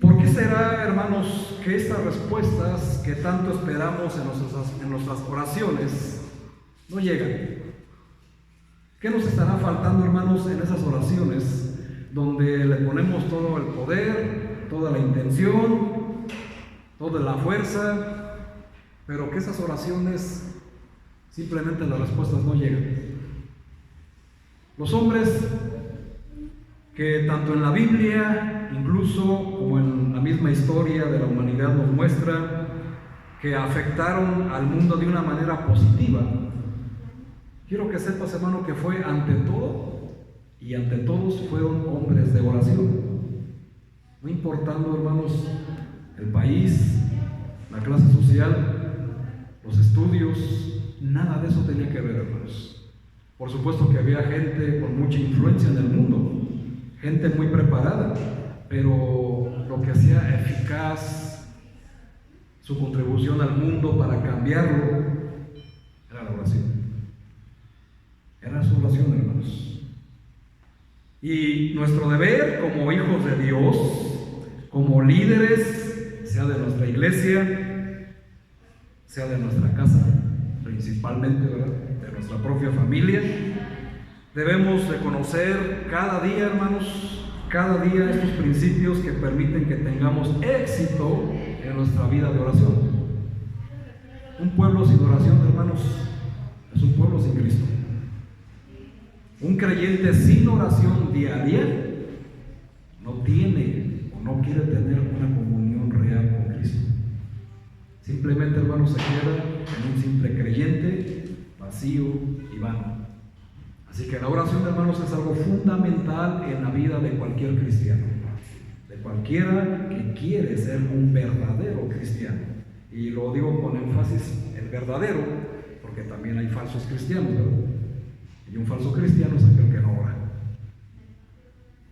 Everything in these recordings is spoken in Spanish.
¿Por qué será, hermanos, que estas respuestas que tanto esperamos en nuestras oraciones no llegan? ¿Qué nos estará faltando, hermanos, en esas oraciones donde le ponemos todo el poder, toda la intención, toda la fuerza, pero que esas oraciones simplemente las respuestas no llegan? Los hombres que tanto en la Biblia, incluso como en la misma historia de la humanidad, nos muestra que afectaron al mundo de una manera positiva. Quiero que sepas, hermano, que fue ante todo y ante todos fueron hombres de oración. No importando, hermanos, el país, la clase social, los estudios, nada de eso tenía que ver, hermanos. Por supuesto que había gente con mucha influencia en el mundo, gente muy preparada, pero lo que hacía eficaz su contribución al mundo para cambiarlo era la oración. Era su oración, hermanos. Y nuestro deber como hijos de Dios, como líderes, sea de nuestra iglesia, sea de nuestra casa, principalmente, ¿verdad?, de nuestra propia familia, debemos de conocer cada día, hermanos, cada día estos principios que permiten que tengamos éxito en nuestra vida de oración. Un pueblo sin oración, hermanos, es un pueblo sin Cristo. Un creyente sin oración diaria no tiene o no quiere tener una comunión real con Cristo. Simplemente, hermanos, se queda en un simple creyente vacío y vano. Así que la oración, hermanos, es algo fundamental en la vida de cualquier cristiano, de cualquiera que quiere ser un verdadero cristiano. Y lo digo con énfasis, el verdadero, porque también hay falsos cristianos, ¿verdad? Y un falso cristiano es aquel que no ora.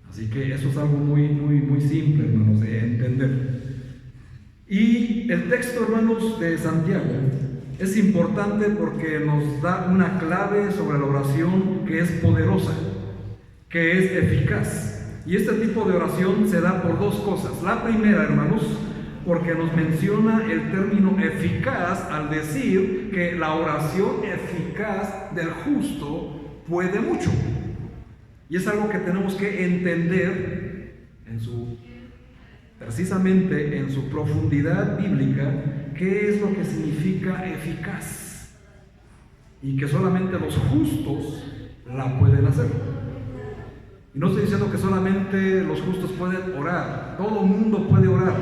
Así que eso es algo muy simple, hermanos, de entender. Y el texto, hermanos, de Santiago es importante porque nos da una clave sobre la oración que es poderosa, que es eficaz. Y este tipo de oración se da por dos cosas. La primera, hermanos, porque nos menciona el término eficaz al decir que la oración eficaz del justo puede mucho. Y es algo que tenemos que entender precisamente en su profundidad bíblica, qué es lo que significa eficaz. Y que solamente los justos la pueden hacer. Y no estoy diciendo que solamente los justos pueden orar, todo el mundo puede orar.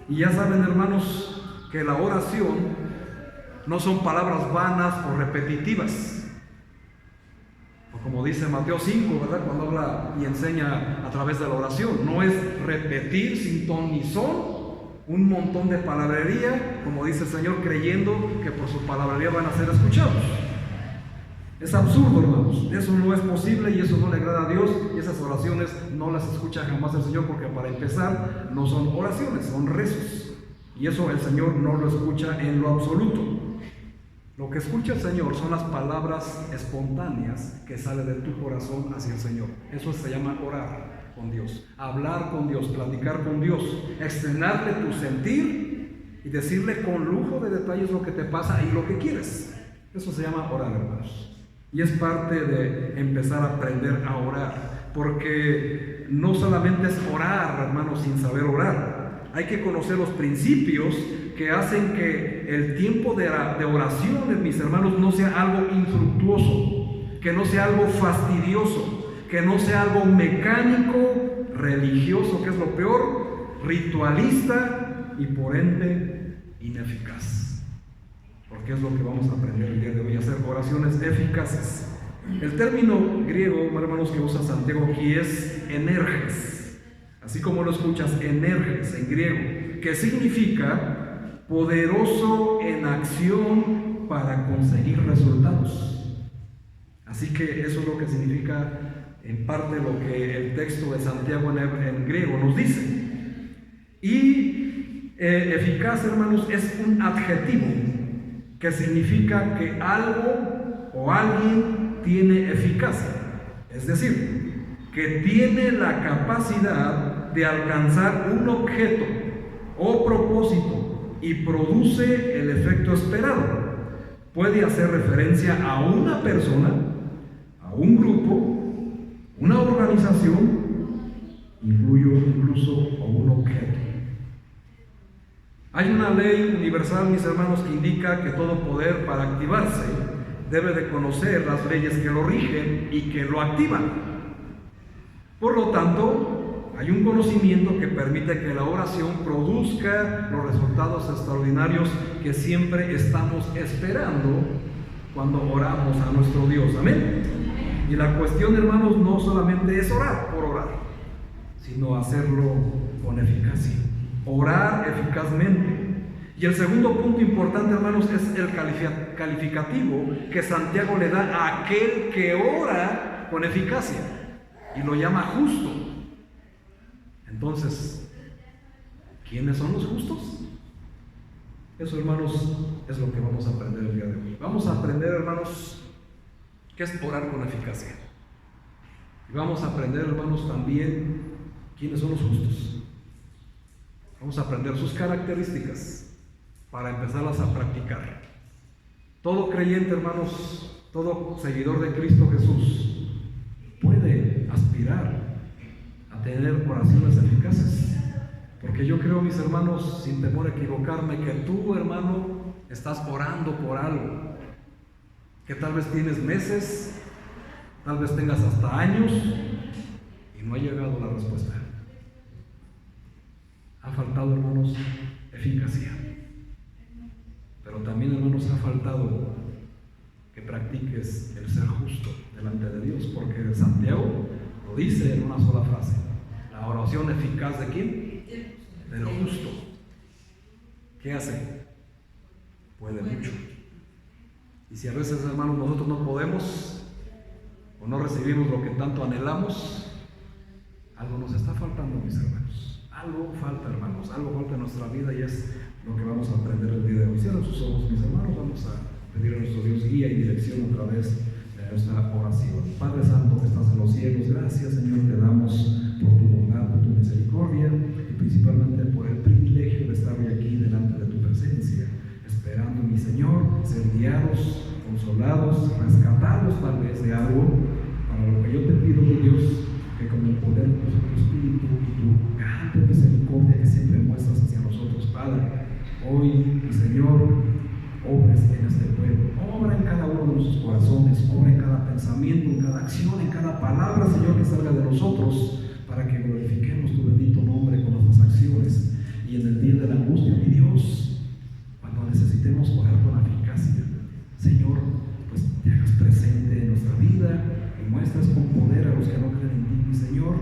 Y ya saben, hermanos, que la oración no son palabras vanas o repetitivas. O como dice Mateo 5, ¿verdad?, cuando habla y enseña a través de la oración, no es repetir sin ton ni son un montón de palabrería, como dice el Señor, creyendo que por su palabrería van a ser escuchados. Es absurdo, hermanos. Eso no es posible y eso no le agrada a Dios, y esas oraciones no las escucha jamás el Señor, porque para empezar no son oraciones, son rezos, y eso el Señor no lo escucha en lo absoluto. Lo que escucha el Señor son las palabras espontáneas que salen de tu corazón hacia el Señor. Eso se llama orar con Dios, hablar con Dios, platicar con Dios, externarle tu sentir y decirle con lujo de detalles lo que te pasa y lo que quieres. Eso se llama orar, hermanos. Y es parte de empezar a aprender a orar, porque no solamente es orar, hermanos, sin saber orar. Hay que conocer los principios que hacen que el tiempo de oración, mis hermanos, no sea algo infructuoso, que no sea algo fastidioso, que no sea algo mecánico, religioso, que es lo peor, ritualista y por ende ineficaz. Porque es lo que vamos a aprender el día de hoy, hacer oraciones eficaces. El término griego, hermanos, que usa Santiago aquí es energes, así como lo escuchas, energes en griego, que significa poderoso en acción para conseguir resultados. Así que eso es lo que significa en parte lo que el texto de Santiago en griego nos dice. Y eficaz, hermanos, es un adjetivo que significa que algo o alguien tiene eficacia, es decir, que tiene la capacidad de alcanzar un objeto o propósito y produce el efecto esperado. Puede hacer referencia a una persona, a un grupo, una organización, incluso a un objeto. Hay una ley universal, mis hermanos, que indica que todo poder, para activarse, debe de conocer las leyes que lo rigen y que lo activan. Por lo tanto, hay un conocimiento que permite que la oración produzca los resultados extraordinarios que siempre estamos esperando cuando oramos a nuestro Dios. Amén. Y la cuestión, hermanos, no solamente es orar por orar, sino hacerlo con eficacia. Orar eficazmente. Y el segundo punto importante, hermanos, es el calificativo que Santiago le da a aquel que ora con eficacia, y lo llama justo. Entonces, ¿quiénes son los justos? Eso, hermanos, es lo que vamos a aprender el día de hoy. Vamos a aprender, hermanos, qué es orar con eficacia. Y vamos a aprender, hermanos, también quiénes son los justos. Vamos a aprender sus características para empezarlas a practicar. Todo creyente, hermanos, todo seguidor de Cristo Jesús puede aspirar a tener oraciones eficaces. Porque yo creo, mis hermanos, sin temor a equivocarme, que tú, hermano, estás orando por algo que tal vez tienes meses, tal vez tengas hasta años y no ha llegado la respuesta. Ha faltado, hermanos, eficacia. Pero también, hermanos, ha faltado que practiques el ser justo delante de Dios, porque Santiago lo dice en una sola frase: la oración eficaz ¿de quién? Del justo. ¿Qué hace? Puede mucho. Y si a veces, hermanos, nosotros no podemos o no recibimos lo que tanto anhelamos, algo nos está faltando, mis hermanos. Algo falta, hermanos, algo falta en nuestra vida, y es lo que vamos a aprender el día de hoy. Cierren sus ojos, mis hermanos, vamos a pedir a nuestro Dios guía y dirección a través de nuestra oración. Padre Santo que estás en los cielos, gracias, Señor, te damos por tu bondad, por tu misericordia, y principalmente por el privilegio de estar hoy aquí delante de tu presencia, esperando, mi Señor, ser guiados, consolados, rescatados tal vez de algo. Para lo que yo te pido, mi Dios, que con el poder de tu Espíritu y tu grande misericordia que siempre muestras hacia nosotros, Padre, hoy, mi Señor, obres en este pueblo, obra en cada uno de nuestros corazones, obra en cada pensamiento, en cada acción, en cada palabra, Señor, que salga de nosotros, para que glorifiquemos tu bendito nombre con nuestras acciones. Y en el día de la angustia, mi Dios, cuando necesitemos orar con eficacia, Señor, pues te hagas presente en nuestra vida y muestras con poder a los que no creen en ti, mi Señor,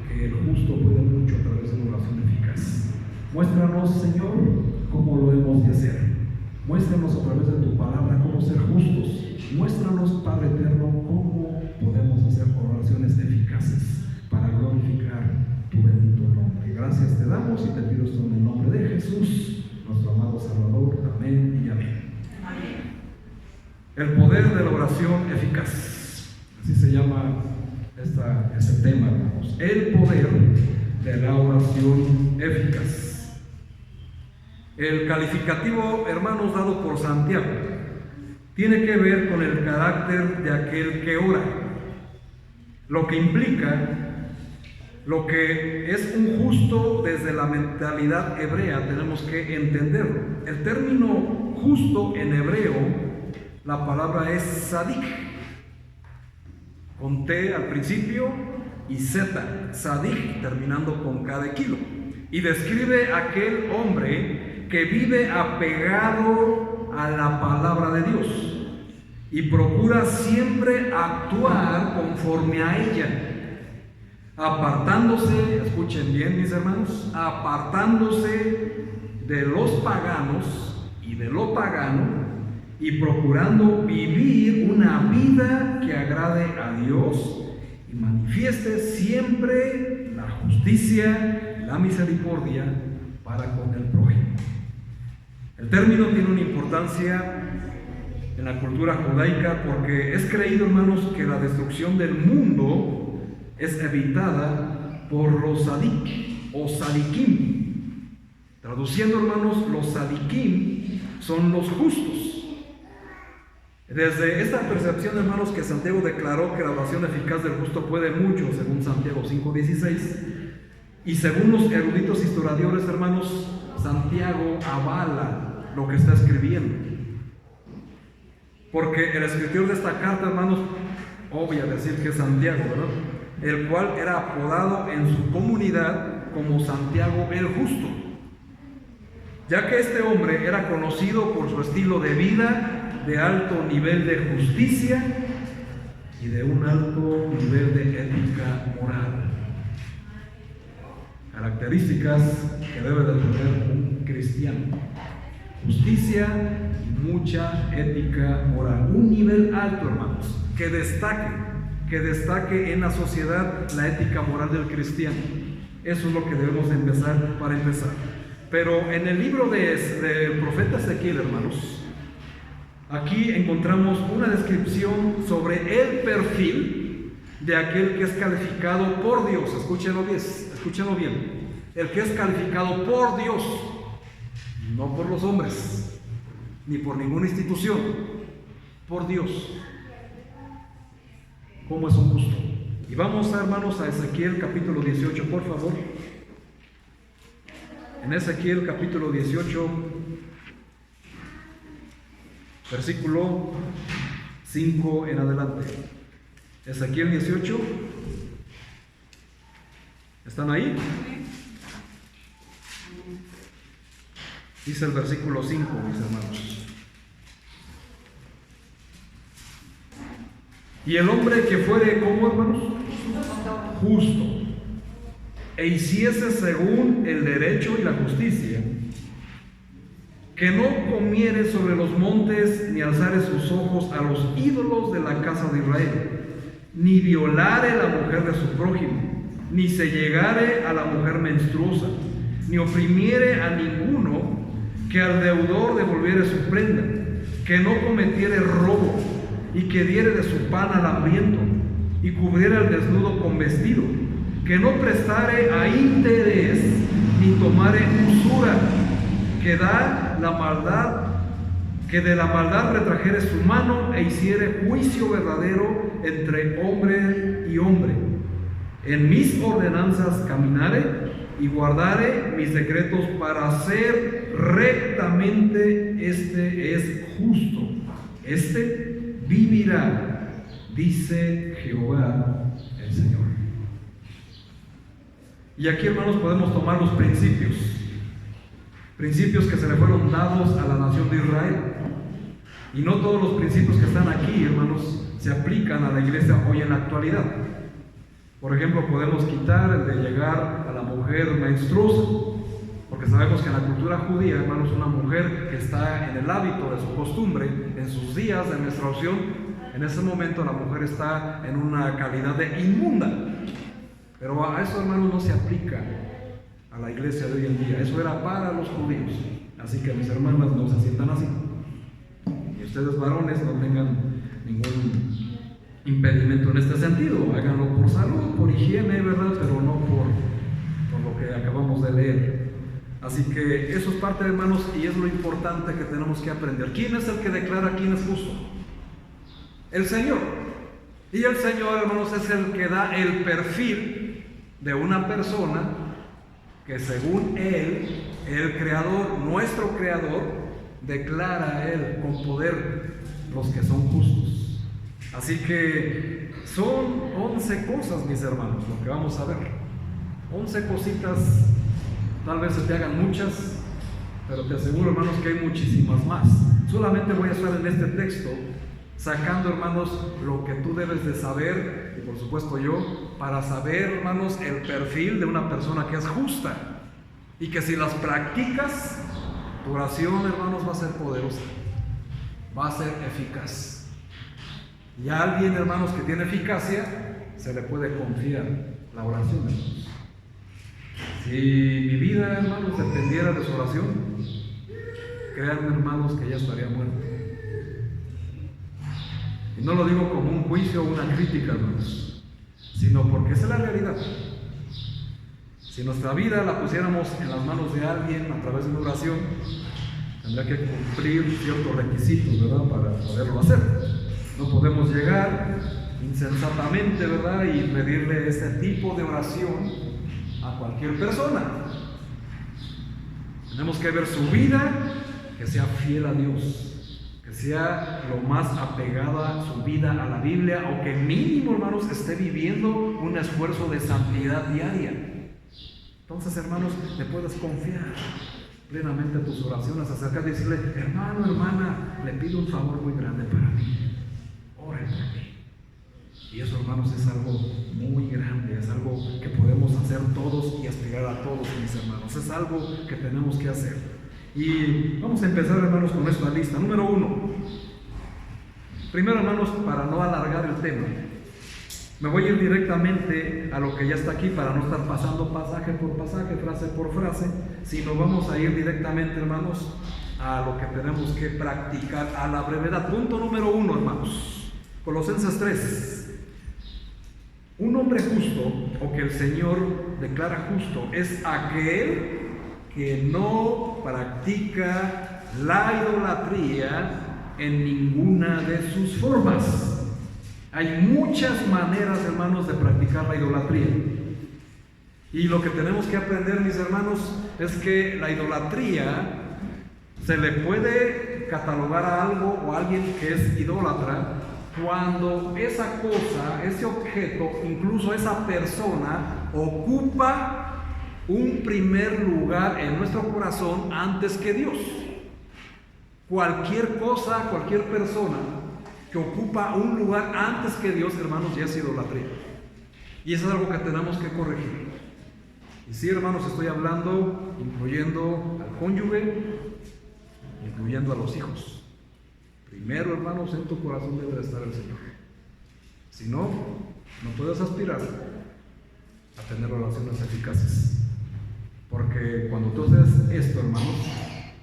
que el justo puede mucho a través de una oración eficaz. Muéstranos, Señor, cómo lo hemos de hacer. Muéstranos a través de tu palabra cómo ser justos. Muéstranos, Padre eterno, cómo podemos hacer oraciones eficaces para glorificar tu bendito nombre. Gracias te damos y te pido esto en el nombre de Jesús, nuestro amado Salvador. Amén y amén. Amén. El poder de la oración eficaz. Así se llama este tema, hermanos. El poder de la oración eficaz. El calificativo, hermanos, dado por Santiago, tiene que ver con el carácter de aquel que ora, lo que implica, lo que es un justo desde la mentalidad hebrea. Tenemos que entenderlo. El término justo en hebreo, la palabra es sadik, con T al principio y Z, sadik, terminando con K de kilo, y describe a aquel hombre que vive apegado a la palabra de Dios y procura siempre actuar conforme a ella, apartándose, escuchen bien, mis hermanos, apartándose de los paganos y de lo pagano, y procurando vivir una vida que agrade a Dios y manifieste siempre la justicia y la misericordia para con el prójimo. El término tiene una importancia en la cultura judaica porque es creído, hermanos, que la destrucción del mundo es evitada por los sadik, o sadiquim. Traduciendo, hermanos, los sadiquim son los justos. Desde esta percepción, hermanos, que Santiago declaró que la oración eficaz del justo puede mucho, según Santiago 5:16, y según los eruditos historiadores, hermanos, Santiago avala lo que está escribiendo. Porque el escritor de esta carta, hermanos, obvia decir que es Santiago, ¿verdad? El cual era apodado en su comunidad como Santiago el Justo, ya que este hombre era conocido por su estilo de vida de alto nivel de justicia y de un alto nivel de ética moral. Características que debe de tener un cristiano: justicia y mucha ética moral. Un nivel alto, hermanos, que destaque en la sociedad la ética moral del cristiano. Eso es lo que debemos empezar para empezar. Pero en el libro del profeta Ezequiel, hermanos, aquí encontramos una descripción sobre el perfil de aquel que es calificado por Dios. Escúchenlo bien. El que es calificado por Dios, no por los hombres, ni por ninguna institución, por Dios. ¿Cómo es un justo? Y vamos, hermanos, a Ezequiel capítulo 18, por favor. En Ezequiel capítulo 18, versículo 5 en adelante. Ezequiel 18. ¿Están ahí? Dice el versículo 5, mis hermanos. Y el hombre que fuere, ¿cómo, hermanos? Justo, e hiciese según el derecho y la justicia, que no comiere sobre los montes, ni alzare sus ojos a los ídolos de la casa de Israel, ni violare la mujer de su prójimo, ni se llegare a la mujer menstruosa, ni oprimiere a ninguno, que al deudor devolviere su prenda, que no cometiere robo, y que diere de su pan al hambriento, y cubriera al desnudo con vestido, que no prestare a interés, ni tomare usura, que de la maldad retrajere su mano, e hiciere juicio verdadero entre hombre y hombre. En mis ordenanzas caminare, y guardare mis decretos para hacer rectamente. Este es justo, este vivirá, dice Jehová el Señor. Y aquí, hermanos, podemos tomar los principios que se le fueron dados a la nación de Israel. Y no todos los principios que están aquí, hermanos, se aplican a la iglesia hoy en la actualidad. Por ejemplo, podemos quitar el de llegar a la mujer menstruosa, porque sabemos que en la cultura judía, hermanos, una mujer que está en el hábito de su costumbre, en sus días de menstruación, en ese momento la mujer está en una calidad de inmunda. Pero a eso, hermanos, no se aplica a la iglesia de hoy en día. Eso era para los judíos. Así que mis hermanas no se sientan así. Y ustedes, varones, no tengan ningún impedimento en este sentido. Háganlo por salud, por higiene, ¿verdad? Pero no por lo que acabamos de leer. Así que eso es parte, hermanos, y es lo importante que tenemos que aprender. ¿Quién es el que declara quién es justo? El Señor. Y el Señor, hermanos, es el que da el perfil de una persona que, según Él, el Creador, nuestro Creador, declara a Él con poder los que son justos. Así que son 11 cosas, mis hermanos, lo que vamos a ver. 11 cositas, tal vez se te hagan muchas, pero te aseguro, hermanos, que hay muchísimas más. Solamente voy a estar en este texto sacando, hermanos, lo que tú debes de saber, y por supuesto yo, para saber, hermanos, el perfil de una persona que es justa, y que si las practicas, tu oración, hermanos, va a ser poderosa, va a ser eficaz. Y a alguien, hermanos, que tiene eficacia, se le puede confiar la oración, hermanos. Si mi vida, hermanos, dependiera de su oración, créanme, hermanos, que ya estaría muerto. Y no lo digo como un juicio o una crítica, hermanos, sino porque esa es la realidad. Si nuestra vida la pusiéramos en las manos de alguien a través de una oración, tendrá que cumplir ciertos requisitos, ¿verdad?, para poderlo hacer. No podemos llegar insensatamente, ¿verdad?, y pedirle este tipo de oración a cualquier persona. Tenemos que ver su vida, que sea fiel a Dios, que sea lo más apegada su vida a la Biblia, o que mínimo, hermanos, esté viviendo un esfuerzo de santidad diaria. Entonces, hermanos, le puedes confiar plenamente a tus oraciones, acercar y decirle: hermano, hermana, le pido un favor muy grande para mí, oren por mí. Y eso, hermanos, es algo muy grande, es algo que podemos hacer todos y aspirar a todos, mis hermanos. Es algo que tenemos que hacer. Y vamos a empezar, hermanos, con esta lista. Número 1. Primero, hermanos, para no alargar el tema, me voy a ir directamente a lo que ya está aquí para no estar pasando pasaje por pasaje, frase por frase, sino vamos a ir directamente, hermanos, a lo que tenemos que practicar a la brevedad. Punto número 1, hermanos. Colosenses 3. Un hombre justo, o que el Señor declara justo, es aquel que no practica la idolatría en ninguna de sus formas. Hay muchas maneras, hermanos, de practicar la idolatría. Y lo que tenemos que aprender, mis hermanos, es que la idolatría se le puede catalogar a algo o a alguien que es idólatra cuando esa cosa, ese objeto, incluso esa persona, ocupa un primer lugar en nuestro corazón antes que Dios. Cualquier cosa, cualquier persona que ocupa un lugar antes que Dios, hermanos, ya es idolatría. Y eso es algo que tenemos que corregir. Y sí, hermanos, estoy hablando incluyendo al cónyuge, incluyendo a los hijos. Primero, hermanos, en tu corazón debe de estar el Señor. Si no, no puedes aspirar a tener relaciones eficaces. Porque cuando tú haces esto, hermanos,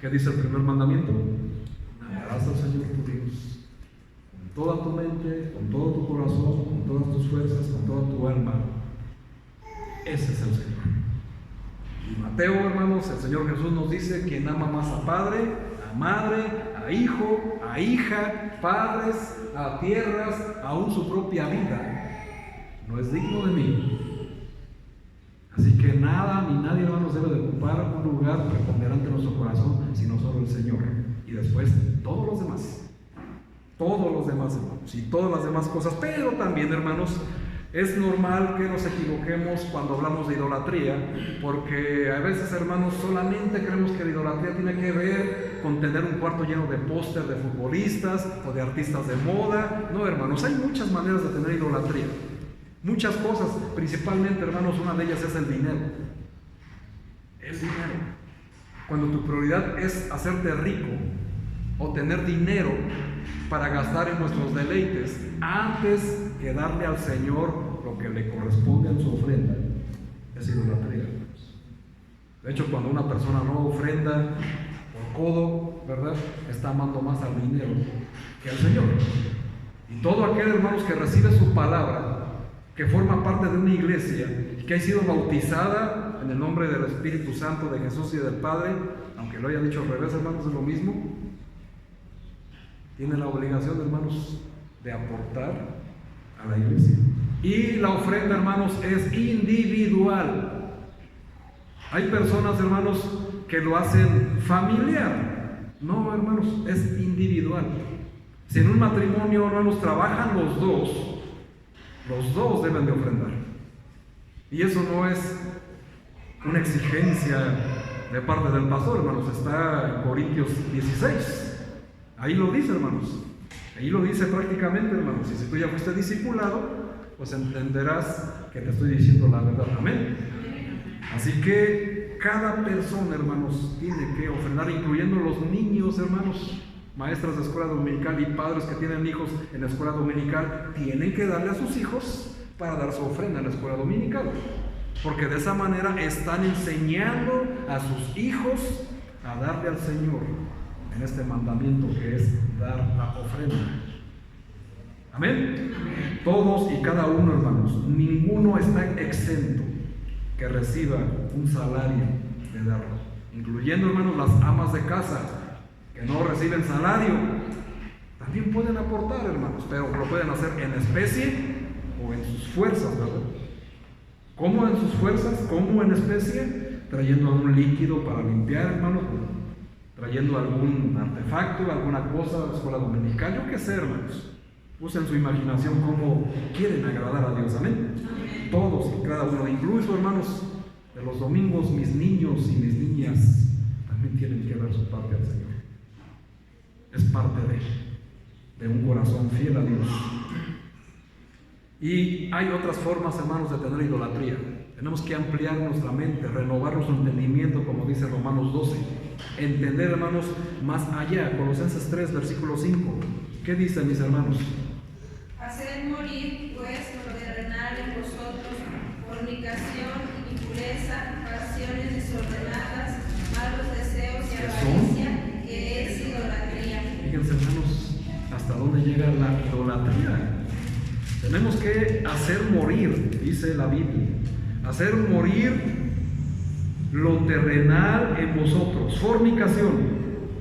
¿qué dice el primer mandamiento? Amarás al Señor tu Dios con toda tu mente, con todo tu corazón, con todas tus fuerzas, con toda tu alma. Ese es el Señor. Y Mateo, hermanos, el Señor Jesús nos dice: quien ama más a padre, a madre, a hijo, a hija, padres, a tierras, aún su propia vida, no es digno de mí. Así que nada ni nadie, hermanos, debe de ocupar un lugar preponderante en nuestro corazón, sino solo el Señor. Y después todos los demás, hermanos, y todas las demás cosas. Pero también, hermanos, es normal que nos equivoquemos cuando hablamos de idolatría, porque a veces, hermanos, solamente creemos que la idolatría tiene que ver con tener un cuarto lleno de póster de futbolistas o de artistas de moda. No, hermanos, hay muchas maneras de tener idolatría. Muchas cosas, principalmente, hermanos, una de ellas es el dinero. El dinero. Cuando tu prioridad es hacerte rico o tener dinero para gastar en nuestros deleites, antes que darle al Señor lo que le corresponde en su ofrenda, es idolatría. De hecho, cuando una persona no ofrenda por codo, ¿verdad?, está amando más al dinero que al Señor. Y todo aquel, hermanos, que recibe su palabra, que forma parte de una iglesia y que ha sido bautizada en el nombre del Espíritu Santo, de Jesús y del Padre, aunque lo haya dicho al revés, hermanos, es lo mismo, tiene la obligación, hermanos, de aportar a la iglesia. Y la ofrenda, hermanos, es individual. Hay personas, hermanos, que lo hacen familiar. No, hermanos, es individual. Si en un matrimonio, hermanos, trabajan los dos deben de ofrendar. Y eso no es una exigencia de parte del pastor, hermanos. Está en Corintios 16. Ahí lo dice, hermanos. Ahí lo dice prácticamente, hermanos. Y si tú ya fuiste discipulado, pues entenderás que te estoy diciendo la verdad. Amén. Así que cada persona, hermanos, tiene que ofrendar, incluyendo los niños, hermanos. Maestras de escuela dominical y padres que tienen hijos en la escuela dominical tienen que darle a sus hijos para dar su ofrenda en la escuela dominical, porque de esa manera están enseñando a sus hijos a darle al Señor en este mandamiento que es dar la ofrenda. Amén. Todos y cada uno, hermanos, ninguno está exento que reciba un salario de darlo, incluyendo, hermanos, las amas de casa que no reciben salario, también pueden aportar, hermanos, pero lo pueden hacer en especie o en sus fuerzas, ¿verdad? ¿Cómo en sus fuerzas? ¿Cómo en especie? Trayendo algún líquido para limpiar, hermanos, trayendo algún artefacto, alguna cosa, la escuela dominical, yo qué sé, hermanos. Usen su imaginación como quieren agradar a Dios, amén. Todos y cada uno, incluso, hermanos, de los domingos, mis niños y mis niñas también tienen que dar su parte al Señor. Es parte de un corazón fiel a Dios. Y hay otras formas, hermanos, de tener idolatría. Tenemos que ampliar nuestra mente, renovar nuestro entendimiento, como dice Romanos 12. Entender, hermanos, más allá. Colosenses 3, versículo 5. ¿Qué dice, mis hermanos? Haced morir, pues, lo terrenal en vosotros, fornicación, impureza, pasiones desordenadas, malos deseos y avaricia, que es idolatría. Fíjense, hermanos, hasta dónde llega la idolatría. Tenemos que hacer morir, dice la Biblia, hacer morir lo terrenal en vosotros. Fornicación,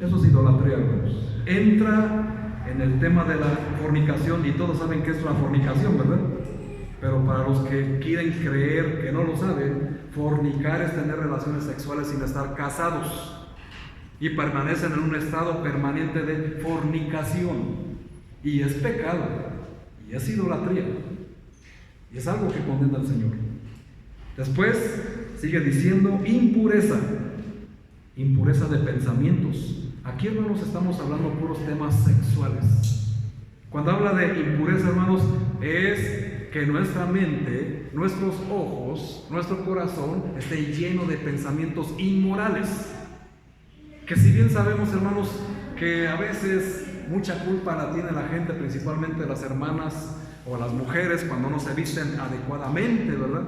eso es idolatría, hermanos. Entra en el tema de la fornicación y todos saben qué es la fornicación, ¿verdad? Pero para los que quieren creer que no lo saben, fornicar es tener relaciones sexuales sin estar casados y permanecen en un estado permanente de fornicación, y es pecado y es idolatría y es algo que condena al Señor. Después sigue diciendo impureza de pensamientos. Aquí, hermanos, estamos hablando puros temas sexuales. Cuando habla de impureza, hermanos, es que nuestra mente, nuestros ojos, nuestro corazón esté lleno de pensamientos inmorales. Que si bien sabemos, hermanos, que a veces mucha culpa la tiene la gente, principalmente las hermanas o las mujeres, cuando no se visten adecuadamente, ¿verdad?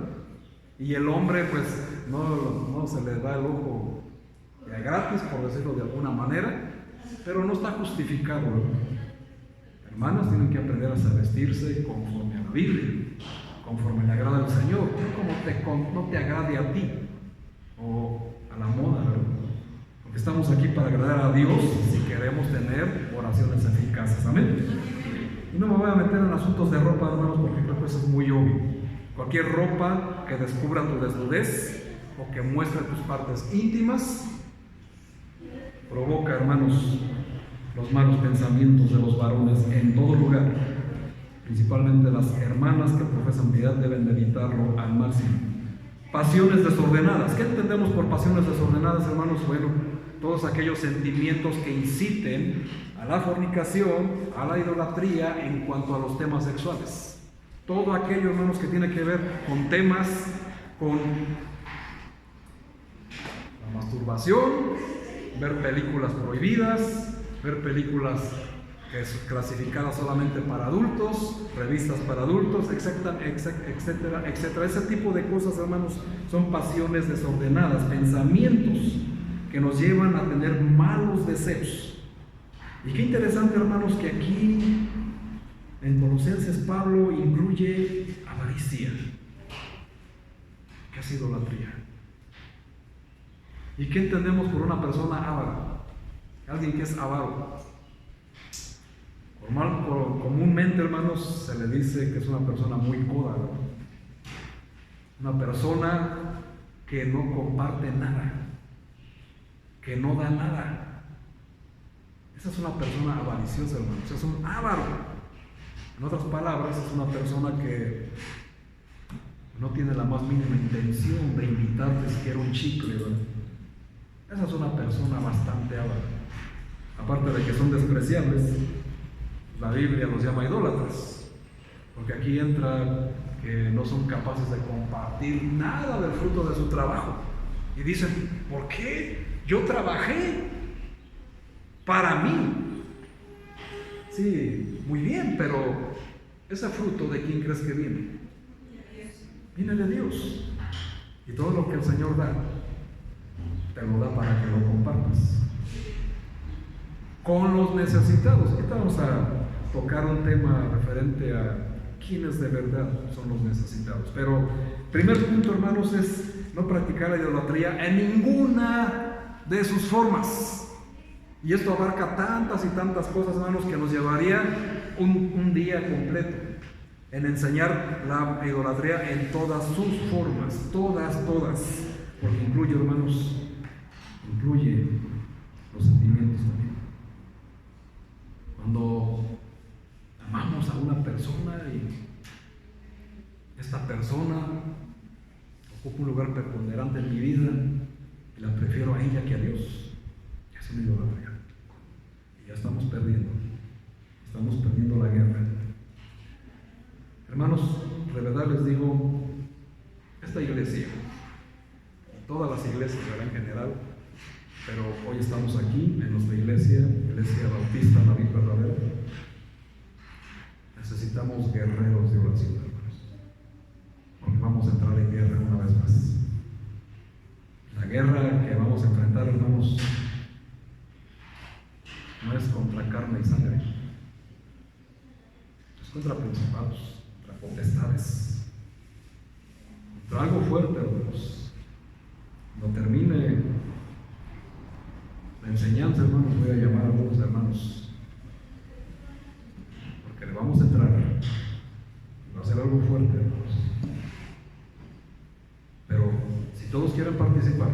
Y el hombre, pues, no se le da el ojo gratis, por decirlo de alguna manera, pero no está justificado, ¿verdad? Hermanas tienen que aprender a vestirse conforme a la Biblia, conforme le agrada al Señor, no como no te agrade a ti o a la moda, ¿verdad? Porque estamos aquí para agradar a Dios si queremos tener oraciones eficaces, amén. Y no me voy a meter en asuntos de ropa, hermanos, porque creo que eso es muy obvio. Cualquier ropa que descubra tu desnudez o que muestre tus partes íntimas provoca, hermanos, los malos pensamientos de los varones en todo lugar. Principalmente las hermanas que profesan piedad deben de evitarlo al máximo. Pasiones desordenadas. ¿Qué entendemos por pasiones desordenadas, hermanos? Bueno, todos aquellos sentimientos que inciten a la fornicación, a la idolatría en cuanto a los temas sexuales. Todo aquello, hermanos, que tiene que ver con temas, con la masturbación, ver películas prohibidas, ver películas que son clasificadas solamente para adultos, revistas para adultos, etcétera, etcétera. Ese tipo de cosas, hermanos, son pasiones desordenadas, pensamientos que nos llevan a tener malos deseos. Y qué interesante, hermanos, que aquí en Colosenses Pablo incluye avaricia, que es idolatría. ¿Y qué entendemos por una persona avara? Alguien que es avaro. Comúnmente, hermanos, se le dice que es una persona muy coda, ¿no? Una persona que no comparte nada, que no da nada. Esa es una persona avariciosa, hermanos. Es un avaro. En otras palabras, es una persona que no tiene la más mínima intención de invitarte siquiera un chicle, ¿verdad? Esa es una persona bastante avara. Aparte de que son despreciables, la Biblia los llama idólatras, porque aquí entra que no son capaces de compartir nada del fruto de su trabajo. Y dicen, ¿por qué? Yo trabajé para mí. Sí, muy bien, pero ese fruto, ¿de quién crees que viene? Viene de Dios. Y todo lo que el Señor da, te lo da para que lo compartas con los necesitados. Ahorita vamos a tocar un tema referente a quiénes de verdad son los necesitados. Pero primer punto, hermanos, es no practicar la idolatría en ninguna de sus formas. Y esto abarca tantas y tantas cosas, hermanos, que nos llevaría un día completo en enseñar la idolatría en todas sus formas, todas, porque incluye, hermanos, incluye los sentimientos también. Cuando amamos a una persona y esta persona ocupa un lugar preponderante en mi vida y la prefiero a ella que a Dios, es una idolatría. Y ya estamos perdiendo la guerra. Hermanos, de verdad les digo, esta iglesia, todas las iglesias, ¿verdad?, en general, pero hoy estamos aquí en nuestra iglesia Bautista La Vid Verdadera. Necesitamos guerreros de oración, hermanos, porque vamos a entrar en guerra una vez más. La guerra que vamos a enfrentar, hermanos, no es contra carne y sangre, es contra principados, contra potestades, contra algo fuerte, hermanos. Cuando termine la enseñanza, hermanos, voy a llamar a algunos hermanos, porque le vamos a entrar y va a ser algo fuerte, hermanos. Pero si todos quieren participar,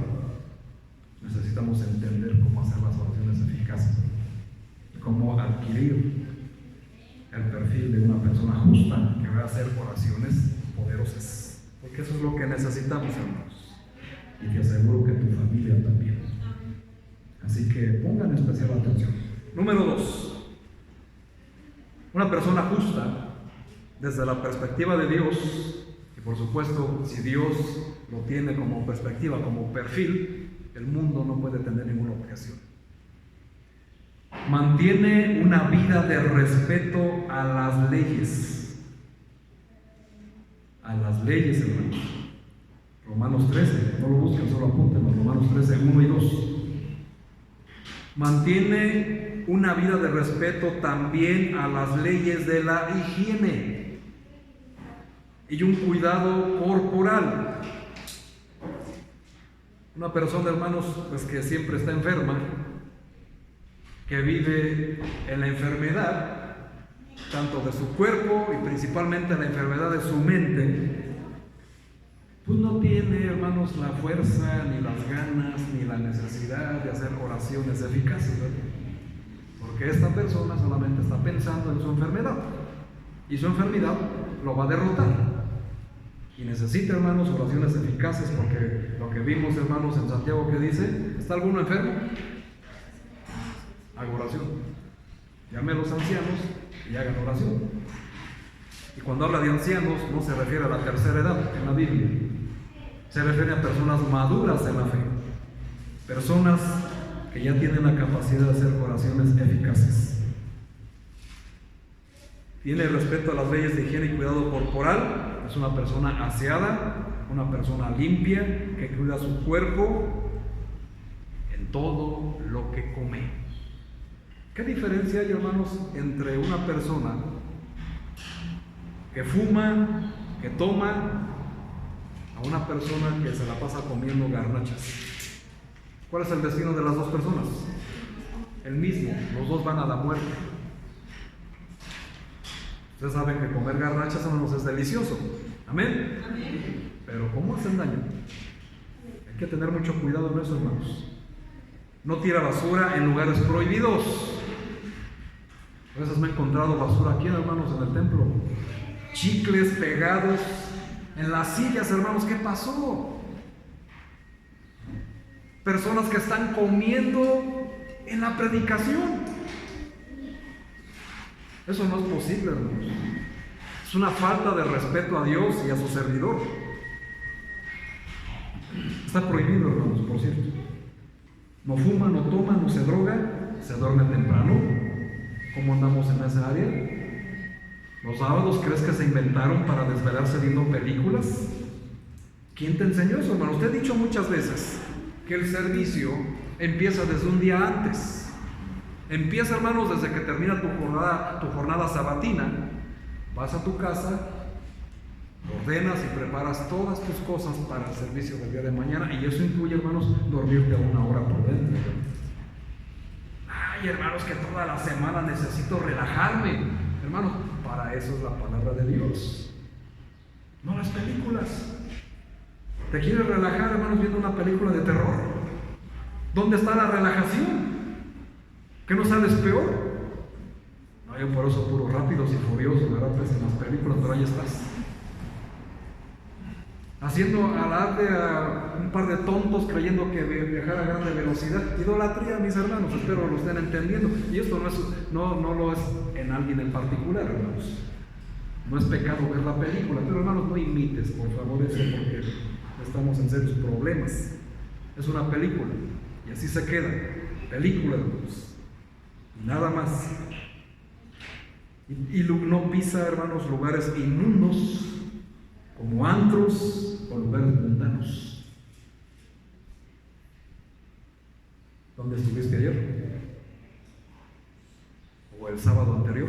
necesitamos entender cómo hacer las oraciones eficaces, cómo adquirir el perfil de una persona justa que va a hacer oraciones poderosas, porque eso es lo que necesitamos, hermanos, y te aseguro que tu familia también. Así que pongan especial atención. Número 2, una persona justa desde la perspectiva de Dios, y por supuesto si Dios lo tiene como perspectiva, como perfil, el mundo no puede tener ninguna objeción. Mantiene una vida de respeto a las leyes. A las leyes, hermanos. Romanos 13, no lo busquen, solo apúntenlo. Romanos 13, 1 y 2. Mantiene una vida de respeto también a las leyes de la higiene y un cuidado corporal. Una persona, hermanos, pues que siempre está enferma, que vive en la enfermedad, tanto de su cuerpo y principalmente la enfermedad de su mente, pues no tiene, hermanos, la fuerza, ni las ganas, ni la necesidad de hacer oraciones eficaces, ¿verdad? Porque esta persona solamente está pensando en su enfermedad, y su enfermedad lo va a derrotar. Y necesita, hermanos, oraciones eficaces, porque lo que vimos, hermanos, en Santiago, que dice: ¿está alguno enfermo? Haga oración. Llame a los ancianos y hagan oración. Y cuando habla de ancianos, no se refiere a la tercera edad en la Biblia, se refiere a personas maduras en la fe, personas que ya tienen la capacidad de hacer oraciones eficaces. Tiene respeto a las leyes de higiene y cuidado corporal, es una persona aseada, una persona limpia, que cuida su cuerpo en todo lo que come. ¿Qué diferencia hay, hermanos, entre una persona que fuma, que toma, a una persona que se la pasa comiendo garnachas? ¿Cuál es el destino de las dos personas? El mismo, los dos van a la muerte. Ustedes saben que comer garnachas, hermanos, es delicioso. ¿Amén? Amén. Pero ¿cómo hacen daño? Hay que tener mucho cuidado en eso, hermanos. No tira basura en lugares prohibidos. A veces me he encontrado basura aquí, hermanos, en el templo. Chicles pegados en las sillas, hermanos. ¿Qué pasó? Personas que están comiendo en la predicación. Eso no es posible, hermanos. Es una falta de respeto a Dios y a su servidor. Está prohibido, hermanos, por cierto. No fuma, no toma, no se droga, se duerme temprano. ¿Cómo andamos en esa área? ¿Los sábados crees que se inventaron para desvelarse viendo películas? ¿Quién te enseñó eso, hermano? Usted ha dicho muchas veces que el servicio empieza desde un día antes. Empieza, hermanos, desde que termina tu jornada sabatina. Vas a tu casa, Ordenas y preparas todas tus cosas para el servicio del día de mañana, y eso incluye, hermanos, dormirte a una hora prudente. Ay, hermanos, que toda la semana necesito relajarme. Hermanos, para eso es la palabra de Dios, no las películas. ¿Te quieres relajar, hermanos, viendo una película de terror? ¿Dónde está la relajación? ¿Que no sales peor? No, yo por eso puro Rápidos y Furiosos, ¿verdad? Pues en las películas, pero ahí estás. Haciendo alarde a un par de tontos creyendo que viajar a grande velocidad. Idolatría, mis hermanos, espero lo estén entendiendo. Y esto no lo es en alguien en particular, hermanos. No es pecado ver la película, pero hermanos, no imites, por favor, eso, porque estamos en serios problemas. Es una película, y así se queda. Película, hermanos. Nada más. Y no pisa, hermanos, lugares inmundos, como antros o lugares mundanos. ¿Dónde estuviste ayer? ¿O el sábado anterior?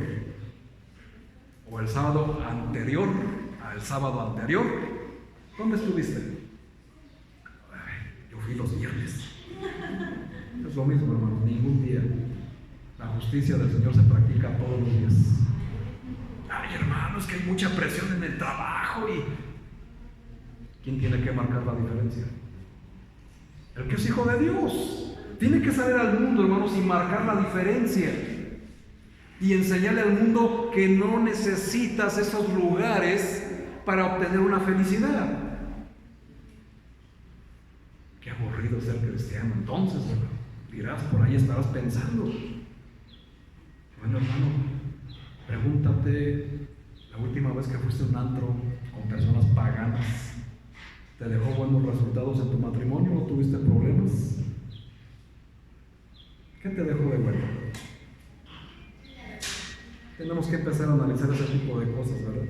¿O el sábado anterior al sábado anterior? ¿Dónde estuviste? Ay, yo fui los viernes. Es lo mismo, hermano, ningún día. La justicia del Señor se practica todos los días. Ay, hermanos, que hay mucha presión en el trabajo. ¿Y quién tiene que marcar la diferencia? El que es hijo de Dios. Tiene que salir al mundo, hermanos, y marcar la diferencia. Y enseñarle al mundo que no necesitas esos lugares para obtener una felicidad. Qué aburrido ser cristiano. Entonces, dirás, por ahí estarás pensando. Bueno, hermano, pregúntate, la última vez que fuiste a un antro con personas paganas, ¿te dejó buenos resultados en tu matrimonio o tuviste problemas? ¿Qué te dejó de bueno? Tenemos que empezar a analizar ese tipo de cosas, ¿verdad?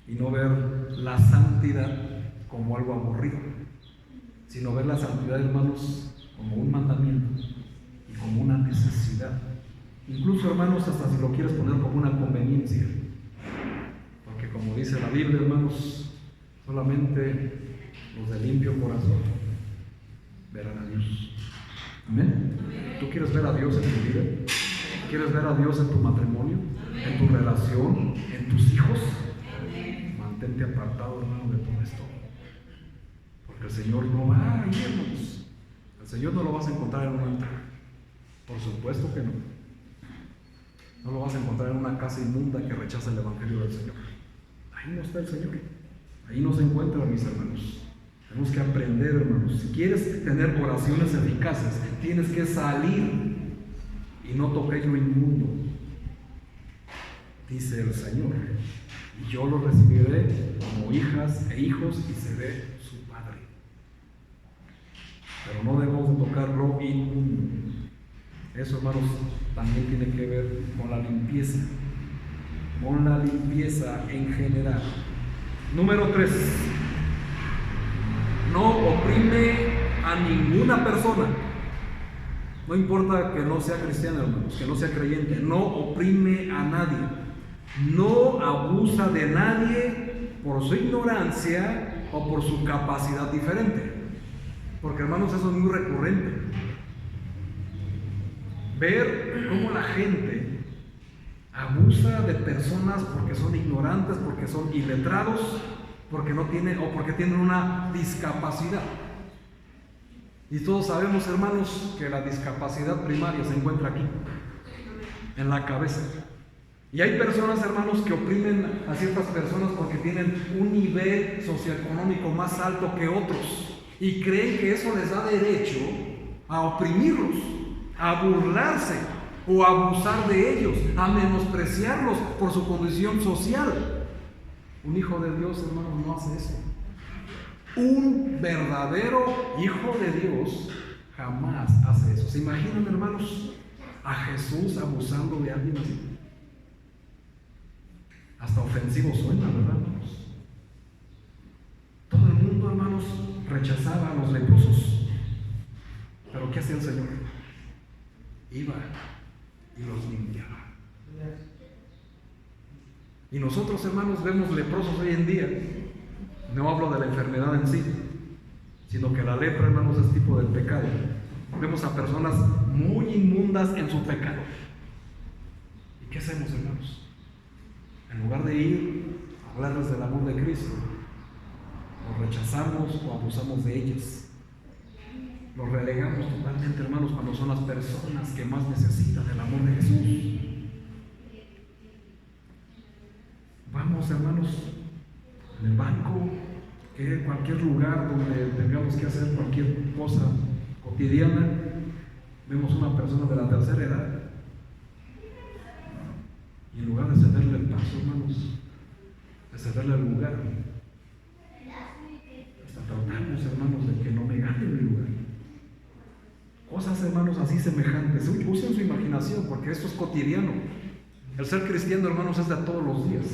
Y no ver la santidad como algo aburrido, sino ver la santidad, hermanos, como un mandamiento y como una necesidad. Incluso, hermanos, hasta si lo quieres poner como una conveniencia. Porque como dice la Biblia, hermanos, solamente los de limpio corazón verán a Dios. Amén. ¿Tú quieres ver a Dios en tu vida? ¿Quieres ver a Dios en tu matrimonio? ¿En tu relación? ¿En tus hijos? Mantente apartado, hermano, de todo esto. Porque el Señor no va a irnos. El Señor no lo vas a encontrar en un altar. Por supuesto que no. No lo vas a encontrar en una casa inmunda que rechaza el Evangelio del Señor. Ahí no está el Señor. Ahí no se encuentra, mis hermanos. Tenemos que aprender, hermanos. Si quieres tener oraciones eficaces, tienes que salir y no toquéis lo inmundo, dice el Señor. Y yo lo recibiré como hijas e hijos y seré su padre. Pero no debemos de tocar lo inmundo. Eso, hermanos, también tiene que ver con la limpieza en general. Número 3, no oprime a ninguna persona. No importa que no sea cristiano, hermanos, que no sea creyente, no oprime a nadie. No abusa de nadie por su ignorancia o por su capacidad diferente. Porque, hermanos, eso es muy recurrente. Ver cómo la gente abusa de personas porque son ignorantes, porque son iletrados, porque no tienen o porque tienen una discapacidad. Y todos sabemos, hermanos, que la discapacidad primaria se encuentra aquí, en la cabeza. Y hay personas, hermanos, que oprimen a ciertas personas porque tienen un nivel socioeconómico más alto que otros y creen que eso les da derecho a oprimirlos, a burlarse o a abusar de ellos, a menospreciarlos por su condición social. Un hijo de Dios, hermanos, no hace eso. Un verdadero hijo de Dios jamás hace eso. ¿Se imaginan, hermanos, a Jesús abusando de alguien así? Hasta ofensivo suena, ¿verdad, hermanos? Todo el mundo, hermanos, rechazaba a los leprosos. ¿Pero qué hacía el Señor? Iba y los limpiaba. Y nosotros, hermanos, vemos leprosos hoy en día. No hablo de la enfermedad en sí, sino que la lepra, hermanos, es tipo del pecado. Vemos a personas muy inmundas en su pecado. ¿Y qué hacemos, hermanos? En lugar de ir a hablarles del amor de Cristo, los rechazamos o abusamos de ellas. Los relegamos totalmente, hermanos, cuando son las personas que más necesitan el amor de Jesús. Vamos, hermanos, en el banco, en cualquier lugar donde tengamos que hacer cualquier cosa cotidiana, vemos una persona de la tercera edad y en lugar de cederle el paso, hermanos, de cederle el lugar, hasta tratamos, hermanos, de que no me gane mi lugar. Cosas, hermanos, así semejantes. Usen su imaginación, porque esto es cotidiano. El ser cristiano, hermanos, es de todos los días.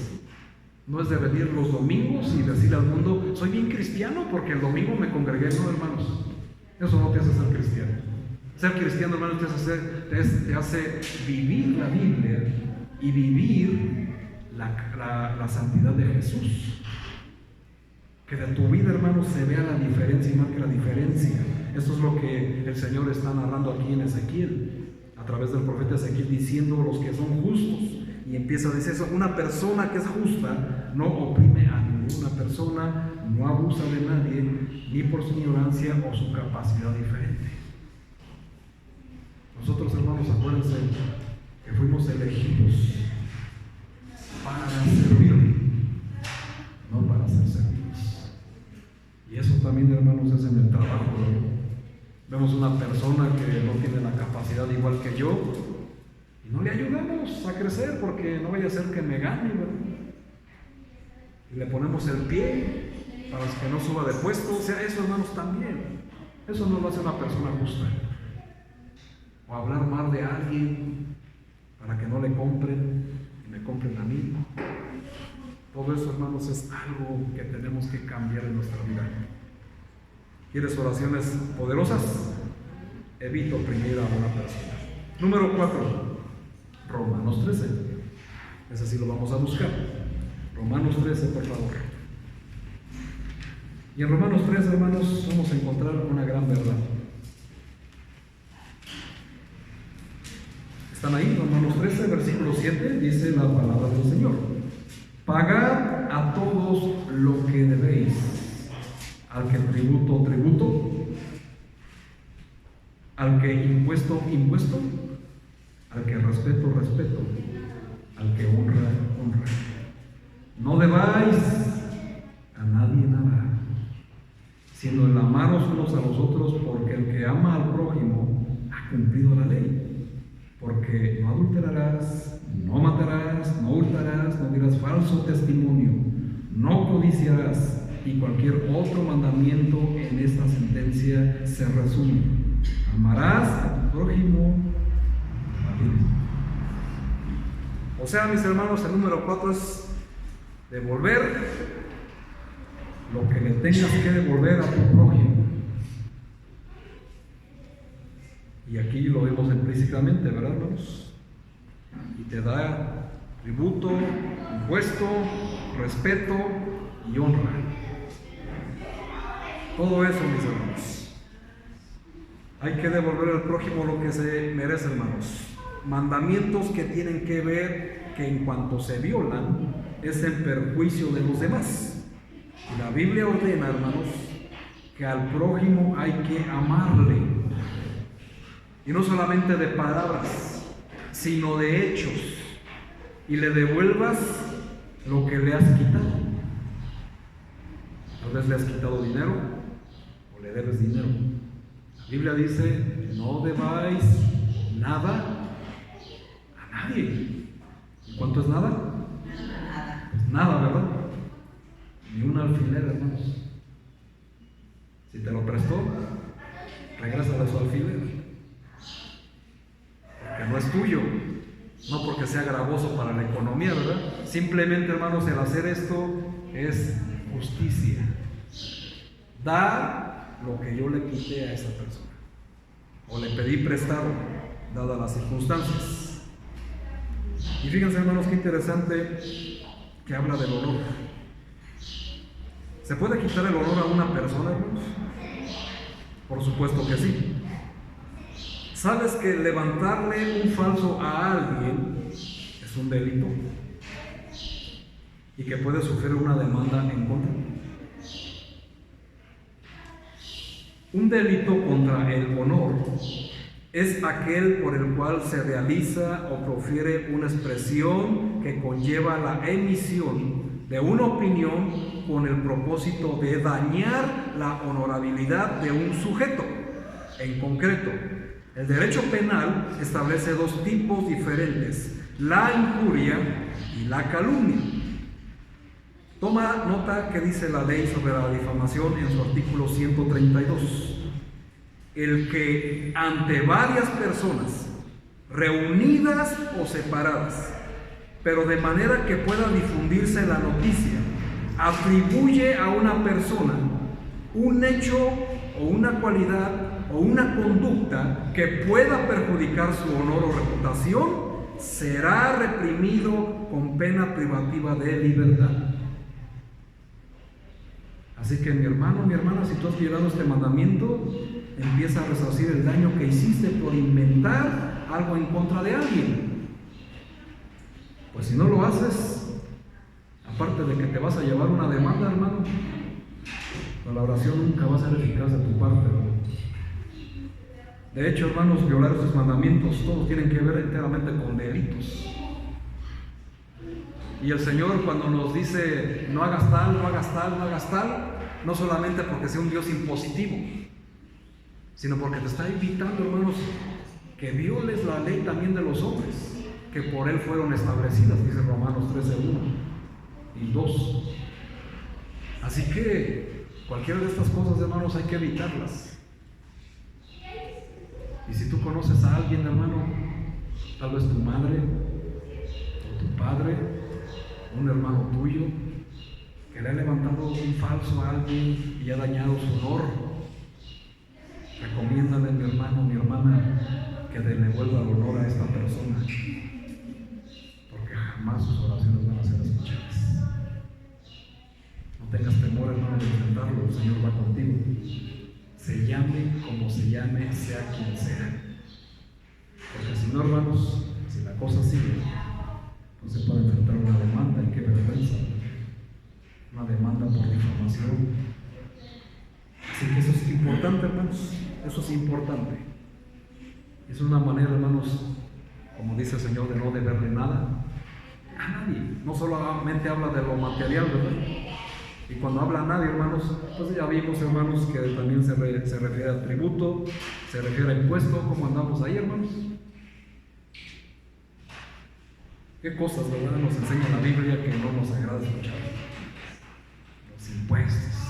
No es de venir los domingos y decirle al mundo, soy bien cristiano porque el domingo me congregué. No, hermanos, eso no te hace ser cristiano. Ser cristiano, hermanos, te hace vivir la Biblia y vivir la santidad de Jesús. Que de tu vida, hermanos, se vea la diferencia y marque la diferencia. Esto es lo que el Señor está narrando aquí en Ezequiel, a través del profeta Ezequiel, diciendo los que son justos. Y empieza a decir eso: una persona que es justa no oprime a ninguna persona, no abusa de nadie, ni por su ignorancia o su capacidad diferente. Nosotros, hermanos, acuérdense que fuimos elegidos para servir, no para ser servidos. Y eso también, hermanos, es en el trabajo, ¿no? Vemos una persona que no tiene la capacidad igual que yo y no le ayudamos a crecer porque no vaya a ser que me gane, ¿verdad? Y le ponemos el pie para que no suba de puesto. O sea, eso, hermanos, también, eso no lo hace una persona justa. O hablar mal de alguien para que no le compren y me compren a mí. Todo eso, hermanos, es algo que tenemos que cambiar en nuestra vida. ¿Quieres oraciones poderosas? Evita oprimir a una persona. Número 4, Romanos 13. Ese sí lo vamos a buscar. Romanos 13, por favor. Y en Romanos 13, hermanos, vamos a encontrar una gran verdad. ¿Están ahí? Romanos 13, versículo 7, dice la palabra del Señor: pagad a todos lo que debéis, al que tributo, tributo, al que impuesto, impuesto, al que respeto, respeto, al que honra, honra. No debáis a nadie nada, sino el amaros unos a los otros, porque el que ama al prójimo ha cumplido la ley. Porque no adulterarás, no matarás, no hurtarás, no dirás falso testimonio, no codiciarás, y cualquier otro mandamiento en esta sentencia se resume: amarás a tu prójimo a ti mismo. O sea, mis hermanos, el número 4 es devolver lo que le tengas que devolver a tu prójimo. Y aquí lo vemos implícitamente, ¿verdad, hermanos? Y te da tributo, impuesto, respeto y honra. Todo eso, mis hermanos. Hay que devolver al prójimo lo que se merece, hermanos. Mandamientos que tienen que ver que en cuanto se violan es en perjuicio de los demás. Y la Biblia ordena, hermanos, que al prójimo hay que amarle. Y no solamente de palabras, sino de hechos. Y le devuelvas lo que le has quitado. Tal vez le has quitado dinero o le debes dinero. La Biblia dice: no debáis nada a nadie. ¿Cuánto es nada? Nada. Pues nada, ¿verdad? Ni un alfiler, hermanos. Si te lo prestó, regrésale su alfiler. Que no es tuyo, no porque sea gravoso para la economía, ¿verdad? Simplemente, hermanos, el hacer esto es justicia. Da lo que yo le quité a esa persona, o le pedí prestado, dadas las circunstancias. Y fíjense, hermanos, qué interesante que habla del honor. ¿Se puede quitar el honor a una persona, hermanos? Por supuesto que sí. ¿Sabes que levantarle un falso a alguien es un delito? Y que puede sufrir una demanda en contra. Un delito contra el honor es aquel por el cual se realiza o profiere una expresión que conlleva la emisión de una opinión con el propósito de dañar la honorabilidad de un sujeto. En concreto, el derecho penal establece dos tipos diferentes: la injuria y la calumnia. Toma nota que dice la ley sobre la difamación en su artículo 132. El que ante varias personas, reunidas o separadas, pero de manera que pueda difundirse la noticia, atribuye a una persona un hecho o una cualidad o una conducta que pueda perjudicar su honor o reputación, será reprimido con pena privativa de libertad. Así que mi hermano, mi hermana, si tú has violado este mandamiento, empieza a resarcir el daño que hiciste por inventar algo en contra de alguien. Pues si no lo haces, aparte de que te vas a llevar una demanda, hermano, la oración nunca va a ser eficaz de tu parte, hermano. De hecho, hermanos, violar estos mandamientos todos tienen que ver enteramente con delitos. Y el Señor, cuando nos dice no hagas tal, no hagas tal, no hagas tal, no solamente porque sea un Dios impositivo, sino porque te está invitando, hermanos, que violes la ley también de los hombres, que por Él fueron establecidas, dice Romanos 13:1 y 2. Así que cualquiera de estas cosas, hermanos, hay que evitarlas. Y si tú conoces a alguien, hermano, tal vez tu madre o tu padre, un hermano tuyo, que le ha levantado un falso a alguien y ha dañado su honor, recomiéndale, mi hermano, mi hermana, que le devuelva el honor a esta persona, porque jamás sus oraciones van a ser escuchadas. No tengas temor, hermano, de intentarlo, el Señor va contigo. Se llame como se llame, sea quien sea. Porque si no, hermanos, si la cosa sigue, no se puede enfrentar una demanda. Y qué vergüenza, una demanda por difamación. Así que eso es importante, hermanos, eso es importante. Es una manera, hermanos, como dice el Señor, de no deberle nada a nadie. No solamente habla de lo material, ¿verdad? Y cuando habla a nadie, hermanos, pues ya vimos, hermanos, que también se refiere a tributo, se refiere a impuesto. ¿Cómo andamos ahí, hermanos? ¿Qué cosas, verdad, nos enseña la Biblia que no nos agrada escuchar? Los impuestos,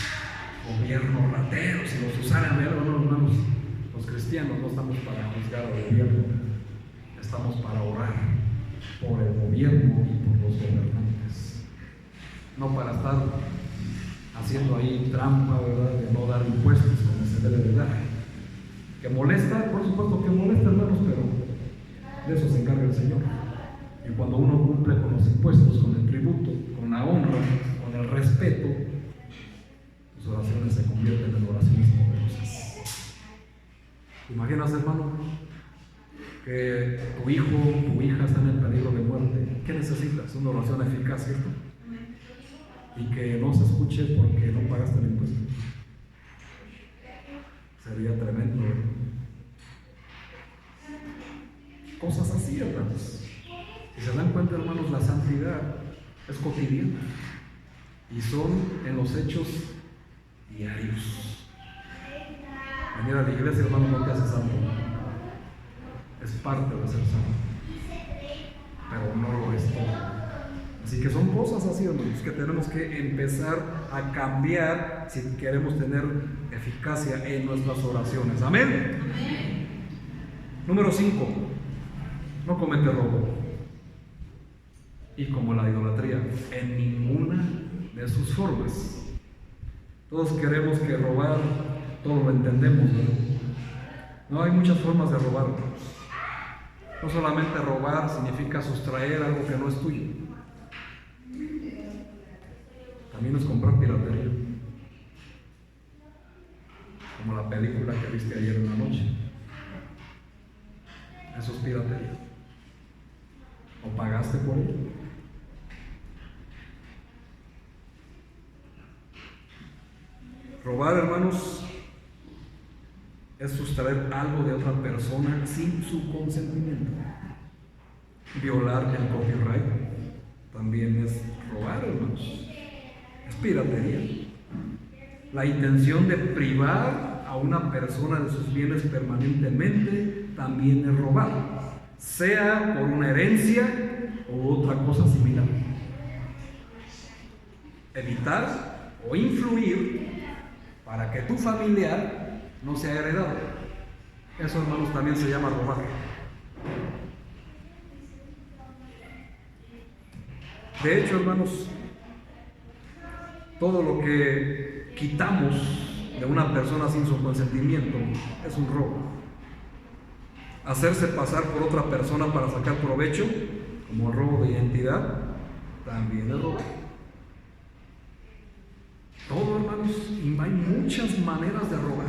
gobierno, rateros, si los usaran, hermanos, los cristianos no estamos para juzgar al gobierno, estamos para orar por el gobierno y por los gobernantes, no para estar haciendo ahí trampa, ¿verdad?, de no dar impuestos como se debe de dar. ¿Que molesta? Por supuesto que molesta, hermanos, pero de eso se encarga el Señor. Y cuando uno cumple con los impuestos, con el tributo, con la honra, con el respeto, sus oraciones se convierten en oraciones poderosas. ¿Imaginas, hermano, que tu hijo, tu hija están en peligro de muerte? ¿Qué necesitas? Una oración eficaz, ¿cierto? Y que no se escuche porque no pagaste el impuesto. Sería tremendo, ¿eh? Cosas así, hermanos. Si se dan cuenta, hermanos, la santidad es cotidiana y son en los hechos diarios. Venir a la iglesia, hermano, no te hace santo, es parte de ser santo, pero no lo es todo. Así que son cosas así, hermanos, que tenemos que empezar a cambiar si queremos tener eficacia en nuestras oraciones. Amén. Número 5, no comete robo. Y como la idolatría, en ninguna de sus formas. Todos queremos que robar, todos lo entendemos, ¿no? No, hay muchas formas de robar. No solamente robar significa sustraer algo que no es tuyo. también es comprar piratería, como la película que viste ayer en la noche. Eso es piratería. ¿O pagaste por ello? Robar, hermanos, es sustraer algo de otra persona sin su consentimiento. Violar el copyright también es robar, hermanos. Es piratería. La intención de privar a una persona de sus bienes permanentemente también es robar, sea por una herencia o otra cosa similar. Evitar o influir para que tu familiar no sea heredado. Eso, hermanos, también se llama robar. De hecho, hermanos, todo lo que quitamos de una persona sin su consentimiento es un robo. Hacerse pasar por otra persona para sacar provecho, como el robo de identidad, también es robo. Todo, hermanos, hay muchas maneras de robar.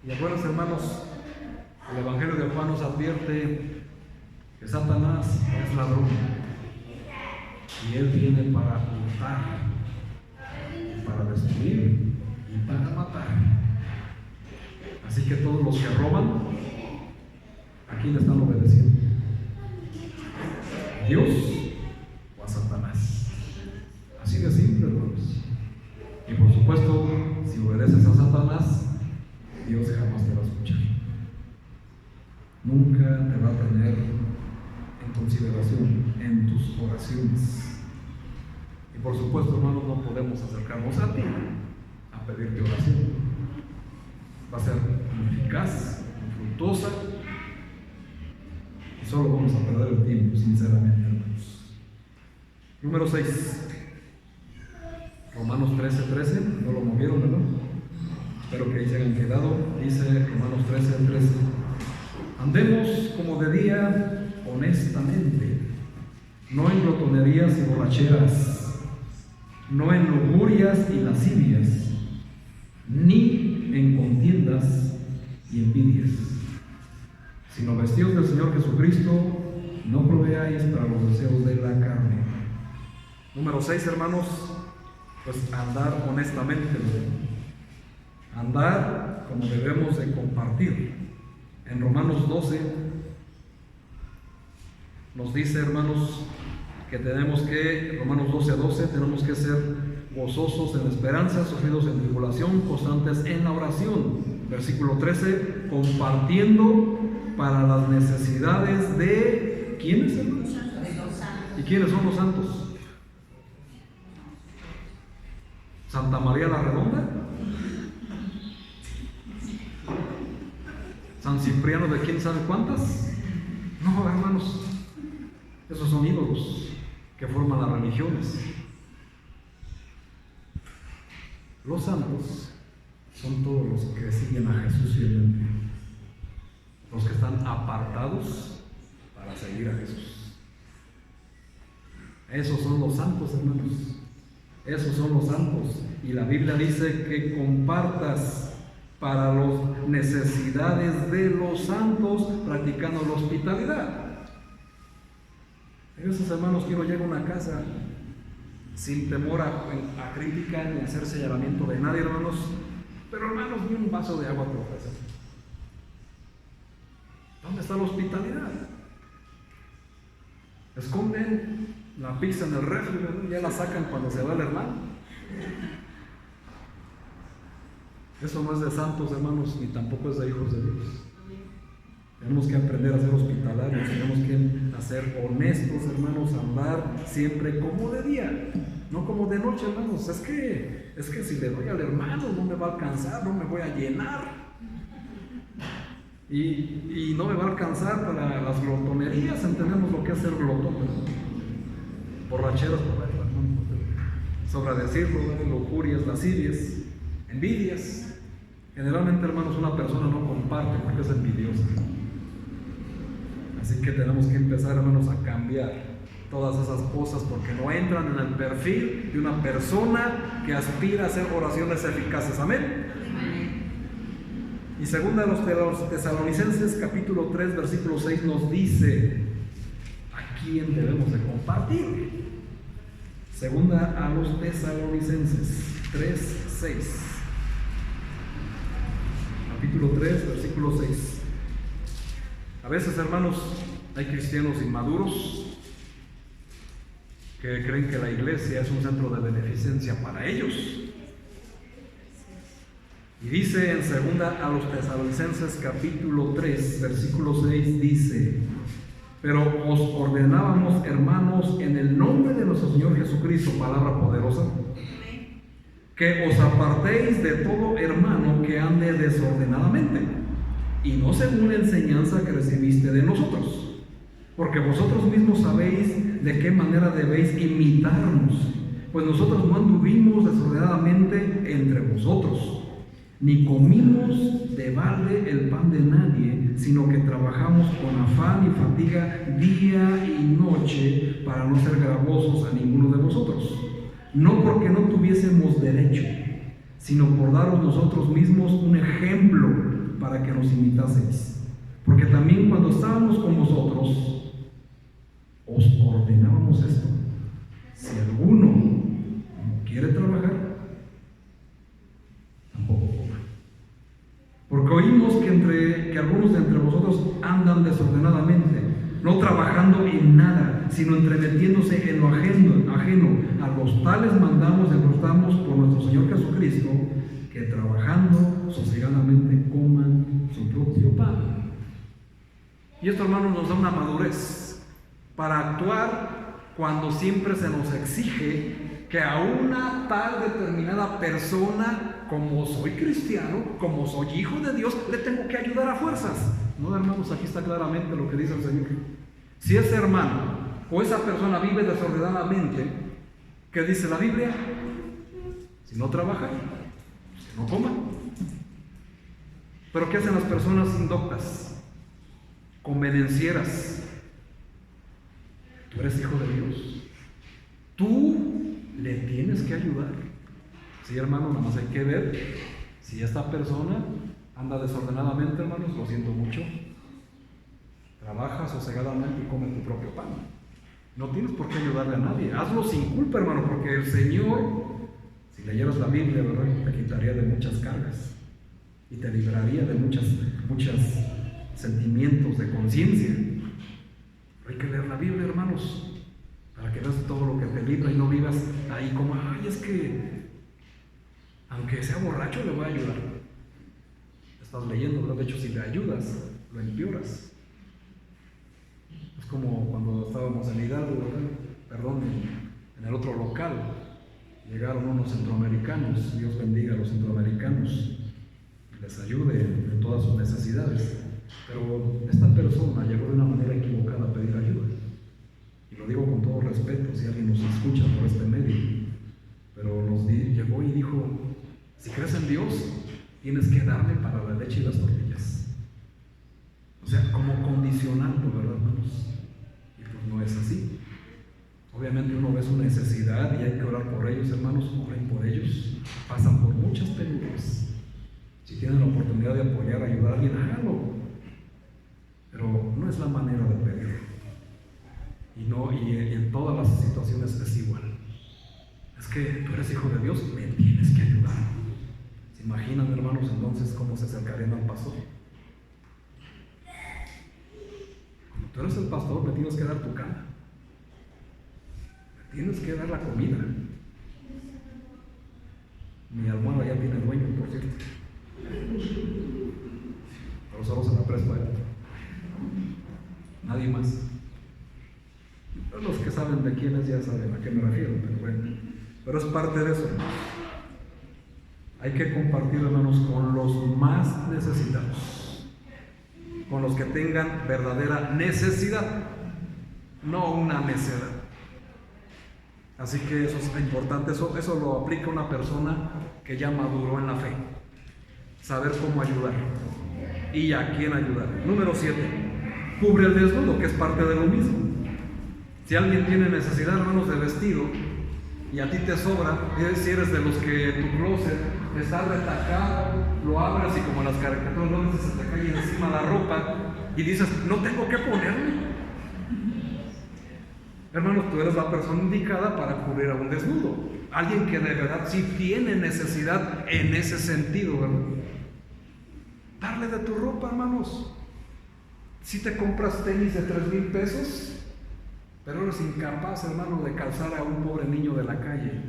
Y acuérdense, hermanos, el Evangelio de Juan nos advierte que Satanás es ladrón y él viene para hurtar, para destruir y para matar. Así que todos los que roban, ¿a quién están obedeciendo? ¿A Dios o a Satanás? Así de simple, hermanos. Y por supuesto, si obedeces a Satanás, Dios jamás te va a escuchar. Nunca te va a tener en consideración en tus oraciones. Y por supuesto, hermanos, no podemos acercarnos a ti a pedirte oración. Va a ser ineficaz, infructuosa, y solo vamos a perder el tiempo, sinceramente, hermanos. Número 6. Romanos 13:13, no lo movieron, ¿verdad? Espero que ahí se hayan quedado. Dice Romanos 13:13: andemos como de día honestamente, no en glotonerías y borracheras, no en lujurias y lascivias, ni en contiendas y envidias, sino vestidos del Señor Jesucristo, no proveáis para los deseos de la carne. Número 6, hermanos, pues andar honestamente, andar como debemos de compartir. En Romanos 12 nos dice, hermanos, que tenemos que, Romanos 12:12, tenemos que ser gozosos en esperanza, sufridos en tribulación, constantes en la oración. Versículo 13, compartiendo para las necesidades de ¿quiénes, hermanos? ¿Y quiénes son los santos? ¿Santa María la Redonda? ¿San Cipriano de quién sabe cuántas? No, hermanos, esos son ídolos que forman las religiones. Los santos son todos los que siguen a Jesús fielmente, los que están apartados para seguir a Jesús. Esos son los santos, hermanos. Esos son los santos. Y la Biblia dice que compartas para las necesidades de los santos, practicando la hospitalidad. Esos hermanos, quiero llegar a una casa sin temor a crítica ni a hacer señalamiento de nadie, hermanos, pero hermanos, ni un vaso de agua te ofrecen. ¿Dónde está la hospitalidad? Esconden la pizza en el refri, ¿no? Ya la sacan cuando se va el hermano. Eso no es de santos, hermanos, ni tampoco es de hijos de Dios. Tenemos que aprender a ser hospitalarios, tenemos que ser honestos, hermanos, andar siempre como de día, no como de noche, hermanos. Es que si le doy al hermano no me va a alcanzar, no me voy a llenar. Y no me va a alcanzar para las glotonerías. Entendemos lo que es ser glotón, borracheras, sobre decirlo, lujurias, lascivias, envidias. Generalmente, hermanos, una persona no comparte porque es envidiosa. Así que tenemos que empezar, hermanos, a cambiar todas esas cosas porque no entran en el perfil de una persona que aspira a hacer oraciones eficaces. Amén. Y segunda de los Tesalonicenses capítulo 3 versículo 6 nos dice a quién debemos de compartir. Segunda a los Tesalonicenses 3:6. Capítulo 3 versículo 6. A veces, hermanos, hay cristianos inmaduros que creen que la iglesia es un centro de beneficencia para ellos. Y dice en segunda a los Tesalonicenses capítulo 3 versículo 6, dice: pero os ordenábamos, hermanos, en el nombre de nuestro Señor Jesucristo, palabra poderosa, que os apartéis de todo hermano que ande desordenadamente, y no según la enseñanza que recibiste de nosotros, porque vosotros mismos sabéis de qué manera debéis imitarnos, pues nosotros no anduvimos desordenadamente entre vosotros, ni comimos de balde el pan de nadie, sino que trabajamos con afán y fatiga día y noche para no ser gravosos a ninguno de vosotros, no porque no tuviésemos derecho, sino por daros nosotros mismos un ejemplo para que nos imitaseis. Porque también cuando estábamos con vosotros, os ordenábamos esto: si alguno no quiere trabajar, tampoco coma. Porque oímos que algunos de entre vosotros andan desordenadamente, no trabajando en nada, sino entremetiéndose en lo ajeno. A los tales mandamos y exhortamos por nuestro Señor Jesucristo, que trabajando sosegadamente coman su propio pan. Y esto, hermanos, nos da una madurez para actuar cuando siempre se nos exige que a una tal determinada persona, como soy cristiano, como soy hijo de Dios, le tengo que ayudar a fuerzas. No, hermanos, aquí está claramente lo que dice el Señor. Si ese hermano o esa persona vive desordenadamente, ¿qué dice la Biblia? Si no trabaja, pues que no coma. Pero ¿qué hacen las personas indoctas, convenencieras? Tú eres hijo de Dios, tú le tienes que ayudar. Sí, hermano, nada más hay que ver si esta persona anda desordenadamente, hermanos, lo siento mucho. Trabaja sosegadamente y come tu propio pan. No tienes por qué ayudarle a nadie. Hazlo sin culpa, hermano, porque el Señor, si leyeras la Biblia, ¿verdad?, te quitaría de muchas cargas y te libraría de muchos sentimientos de conciencia. Hay que leer la Biblia, hermanos, para que veas todo lo que te libra y no vivas ahí como, ay, es que aunque sea borracho le voy a ayudar. Estás leyendo, ¿verdad? De hecho, si le ayudas, lo empeoras. Es como cuando estábamos en Hidalgo, ¿verdad? Perdón, en el otro local, llegaron unos centroamericanos. Dios bendiga a los centroamericanos y les ayude en todas sus necesidades. Pero esta persona llegó de una manera equivocada a pedir ayuda. Y lo digo con todo respeto, si alguien nos escucha por este medio. Pero llegó y dijo: si crees en Dios, tienes que darme para la leche y las tortillas. O sea, como condicionando, ¿verdad, hermanos? Y pues no es así. Obviamente uno ve su necesidad y hay que orar por ellos, hermanos. Oren por ellos. Pasan por muchas penurias. Si tienen la oportunidad de apoyar, ayudar a alguien, háganlo. Pero no es la manera de pedirlo. Y en todas las situaciones es igual. Es que tú eres hijo de Dios, me tienes que ayudar. ¿Se imaginan, hermanos, entonces cómo se acercarían al pastor? Como tú eres el pastor, me tienes que dar tu cama, me tienes que dar la comida. Mi almohada ya tiene dueño, por cierto, pero solo se la presto a él, nadie más. Los que saben de quiénes ya saben a qué me refiero, pero bueno, pero es parte de eso. Hay que compartir, hermanos, con los más necesitados, con los que tengan verdadera necesidad, no una necedad. Así que eso es importante, eso lo aplica una persona que ya maduró en la fe, saber cómo ayudar y a quién ayudar. Número 7, cubre el desnudo, que es parte de lo mismo. Si alguien tiene necesidad, hermanos, de vestido y a ti te sobra, si eres de los que tu closet está retacado, lo abres y como las caricaturas no se te cae encima la ropa y dices, no tengo que ponerme. Hermanos, tú eres la persona indicada para cubrir a un desnudo. Alguien que de verdad sí tiene necesidad en ese sentido, ¿verdad? Darle de tu ropa, hermanos. Si te compras tenis de 3,000 pesos, pero eres incapaz, hermano, de calzar a un pobre niño de la calle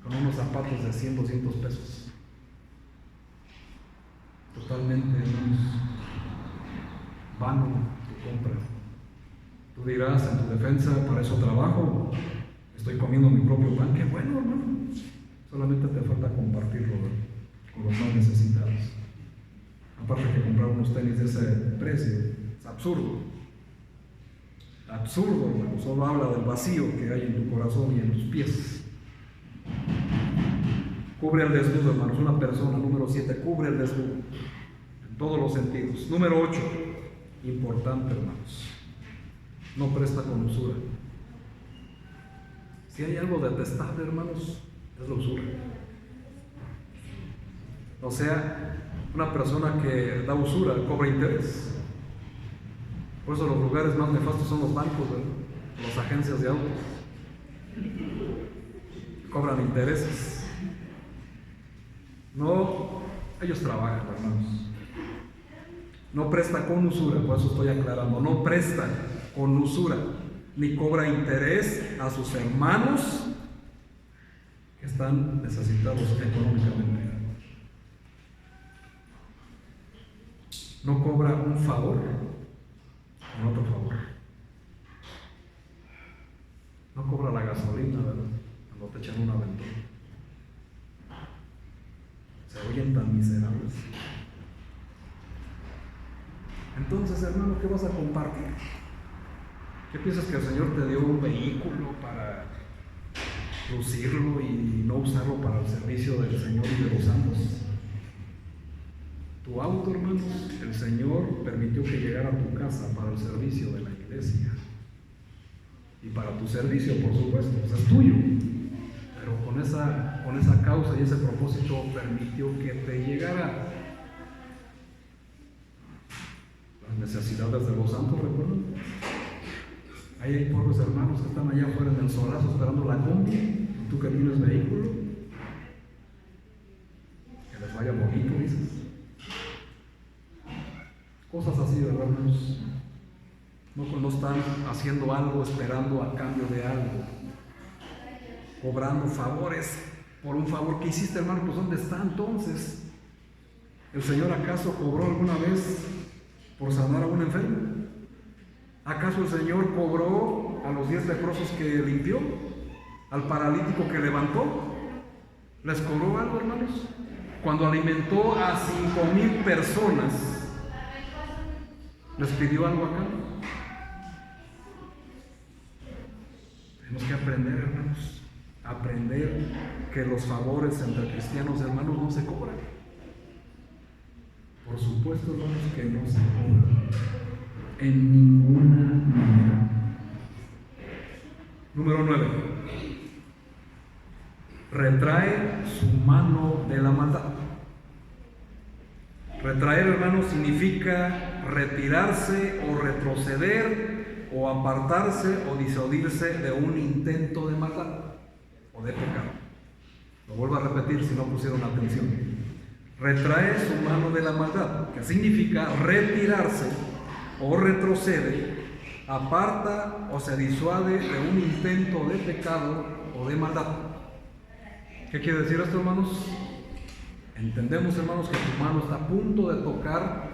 con unos zapatos de 100, 200 pesos. Totalmente, hermanos, vano tu compra. Tú dirás en tu defensa, para eso trabajo, estoy comiendo mi propio pan. Qué bueno, hermano. Solamente te falta compartirlo, ¿verdad?, con los más necesitados. Aparte que comprar unos tenis de ese precio es absurdo. Absurdo, hermano. Solo habla del vacío que hay en tu corazón y en tus pies. Cubre el desnudo, hermanos. Una persona, número 7, cubre el desnudo en todos los sentidos. Número 8, importante, hermanos, no presta con usura. Si hay algo detestable, hermanos, es la usura. O sea, una persona que da usura cobra interés. Por eso los lugares más nefastos son los bancos, ¿verdad?, las agencias de autos. Cobran intereses. No, ellos trabajan, hermanos. No presta con usura, por eso estoy aclarando. No presta con usura, ni cobra interés a sus hermanos que están necesitados económicamente. No cobra un favor con otro favor. No cobra la gasolina, ¿verdad?, cuando te echan un aventón. Se oyen tan miserables. Entonces, hermano, ¿qué vas a compartir? ¿Qué piensas, que el Señor te dio un vehículo para lucirlo y no usarlo para el servicio del Señor y de los santos? Tu auto, hermanos, el Señor permitió que llegara a tu casa para el servicio de la iglesia y para tu servicio, por supuesto, o sea, es tuyo, pero con esa causa y ese propósito permitió que te llegara. Las necesidades de los santos, ¿recuerdan? Ahí hay pobres hermanos que están allá afuera en el solazo esperando la combi, y tú que tienes vehículo, que les vaya bonito, dices. Cosas así, ¿verdad, hermanos? No están haciendo algo esperando a cambio de algo, cobrando favores por un favor que hiciste, hermano. Pues ¿dónde está entonces? ¿El Señor acaso cobró alguna vez por sanar a un enfermo? ¿Acaso el Señor cobró a los 10 leprosos que limpió? ¿Al paralítico que levantó? ¿Les cobró algo, hermanos? Cuando alimentó a 5,000 personas, ¿les pidió algo acá? Tenemos que aprender, hermanos, aprender que los favores entre cristianos, hermanos, no se cobran. Por supuesto, hermanos, que no se cobran en ninguna manera. Número 9. Retrae su mano de la maldad. Retraer, hermanos, significa retirarse o retroceder o apartarse o disuadirse de un intento de maldad o de pecado. Lo vuelvo a repetir si no pusieron atención. Retrae su mano de la maldad, que significa retirarse o retrocede, aparta o se disuade de un intento de pecado o de maldad. ¿Qué quiere decir esto, hermanos? Entendemos, hermanos, que tu mano está a punto de tocar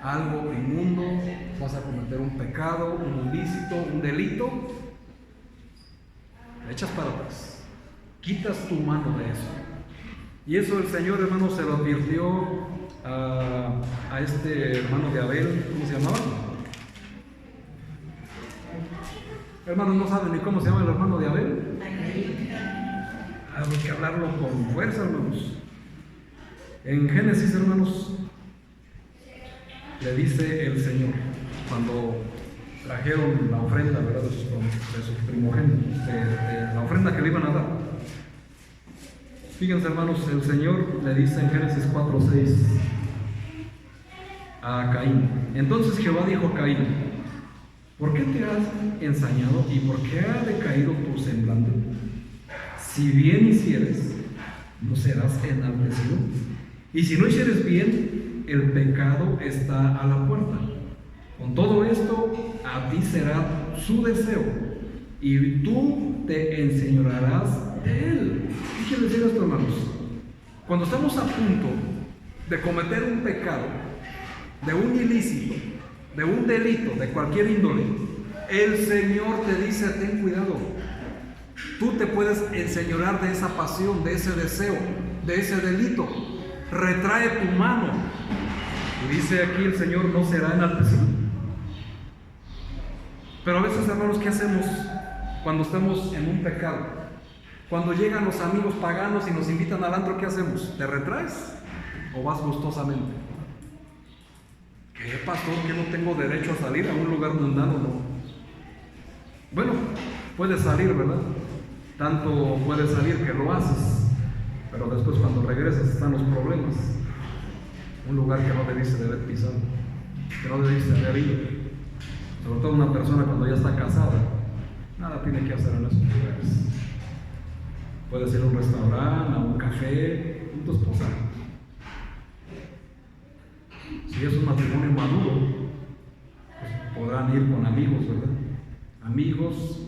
algo inmundo, vas a cometer un pecado, un ilícito, un delito, le echas para atrás, quitas tu mano de eso. Y eso el Señor, hermanos, se lo advirtió a este hermano de Abel. ¿Cómo se llamaba? Hermanos, no saben ni cómo se llama el hermano de Abel. Hay que hablarlo con fuerza, hermanos. En Génesis, hermanos, le dice el Señor, cuando trajeron la ofrenda, ¿verdad? De sus primogénitos, de la ofrenda que le iban a dar. Fíjense, hermanos, el Señor le dice en Génesis 4:6 a Caín: entonces Jehová dijo a Caín, ¿por qué te has ensañado y por qué ha decaído tu semblante? Si bien hicieres, no serás enaltecido, y si no hicieres bien, el pecado está a la puerta. Con todo esto, a ti será su deseo, y tú te enseñorearás de él. ¿Qué quiere decir esto, hermanos? Cuando estamos a punto de cometer un pecado, de un ilícito, de un delito, de cualquier índole, el Señor te dice: ten cuidado. Tú te puedes enseñorear de esa pasión, de ese deseo, de ese delito. Retrae tu mano. Y dice aquí el Señor: no será enaltecido. Pero a veces, hermanos, ¿qué hacemos cuando estamos en un pecado? Cuando llegan los amigos paganos y nos invitan al antro, ¿qué hacemos? ¿Te retraes o vas gustosamente? ¿Qué, pastor? ¿Que no tengo derecho a salir a un lugar mundano? No. Bueno, puedes salir, ¿verdad? Tanto puedes salir que lo haces, pero después cuando regresas están los problemas. Un lugar que no debiste de haber pisado, que no debiste de haber ido. Sobre todo una persona cuando ya está casada, nada tiene que hacer en esos lugares. Puedes ir a un restaurante, a un café, con tu esposa. Si es un matrimonio maduro, pues podrán ir con amigos, ¿verdad? Amigos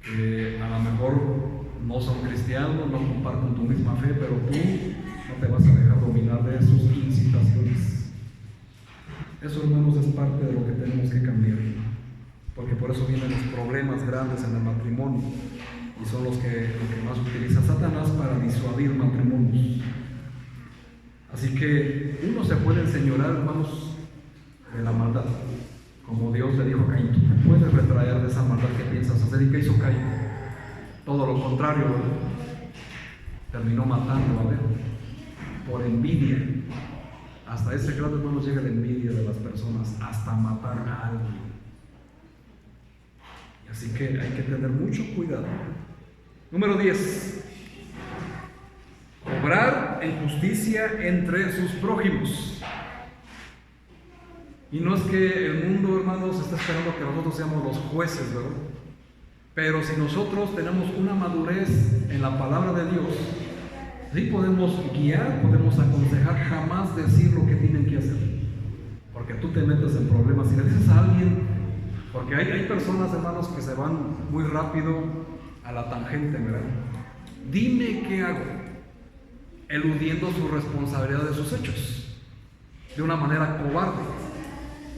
que a lo mejor no son cristianos, no comparten tu misma fe, pero tú no te vas a dejar dominar de sus incitaciones. Eso, hermanos, es parte de lo que tenemos que cambiar, porque por eso vienen los problemas grandes en el matrimonio, y son lo que más utiliza Satanás para disuadir matrimonios. Así que uno se puede enseñorear, hermanos, de la maldad, como Dios le dijo a Caín: tú te puedes retraer de esa maldad que piensas hacer. ¿Y qué hizo Caín? Todo lo contrario, ¿verdad? Terminó matando a Abel por envidia. Hasta ese grado, hermanos, llega la envidia de las personas, hasta matar a alguien. Así que hay que tener mucho cuidado. Número 10. Obrar en justicia entre sus prójimos. Y no es que el mundo, hermanos, está esperando que nosotros seamos los jueces, ¿verdad? Pero si nosotros tenemos una madurez en la palabra de Dios, sí podemos guiar, podemos aconsejar, jamás decir lo que tienen que hacer. Porque tú te metes en problemas. Si le dices a alguien, porque hay personas, hermanos, que se van muy rápido a la tangente, ¿verdad? Dime qué hago, eludiendo su responsabilidad de sus hechos, de una manera cobarde.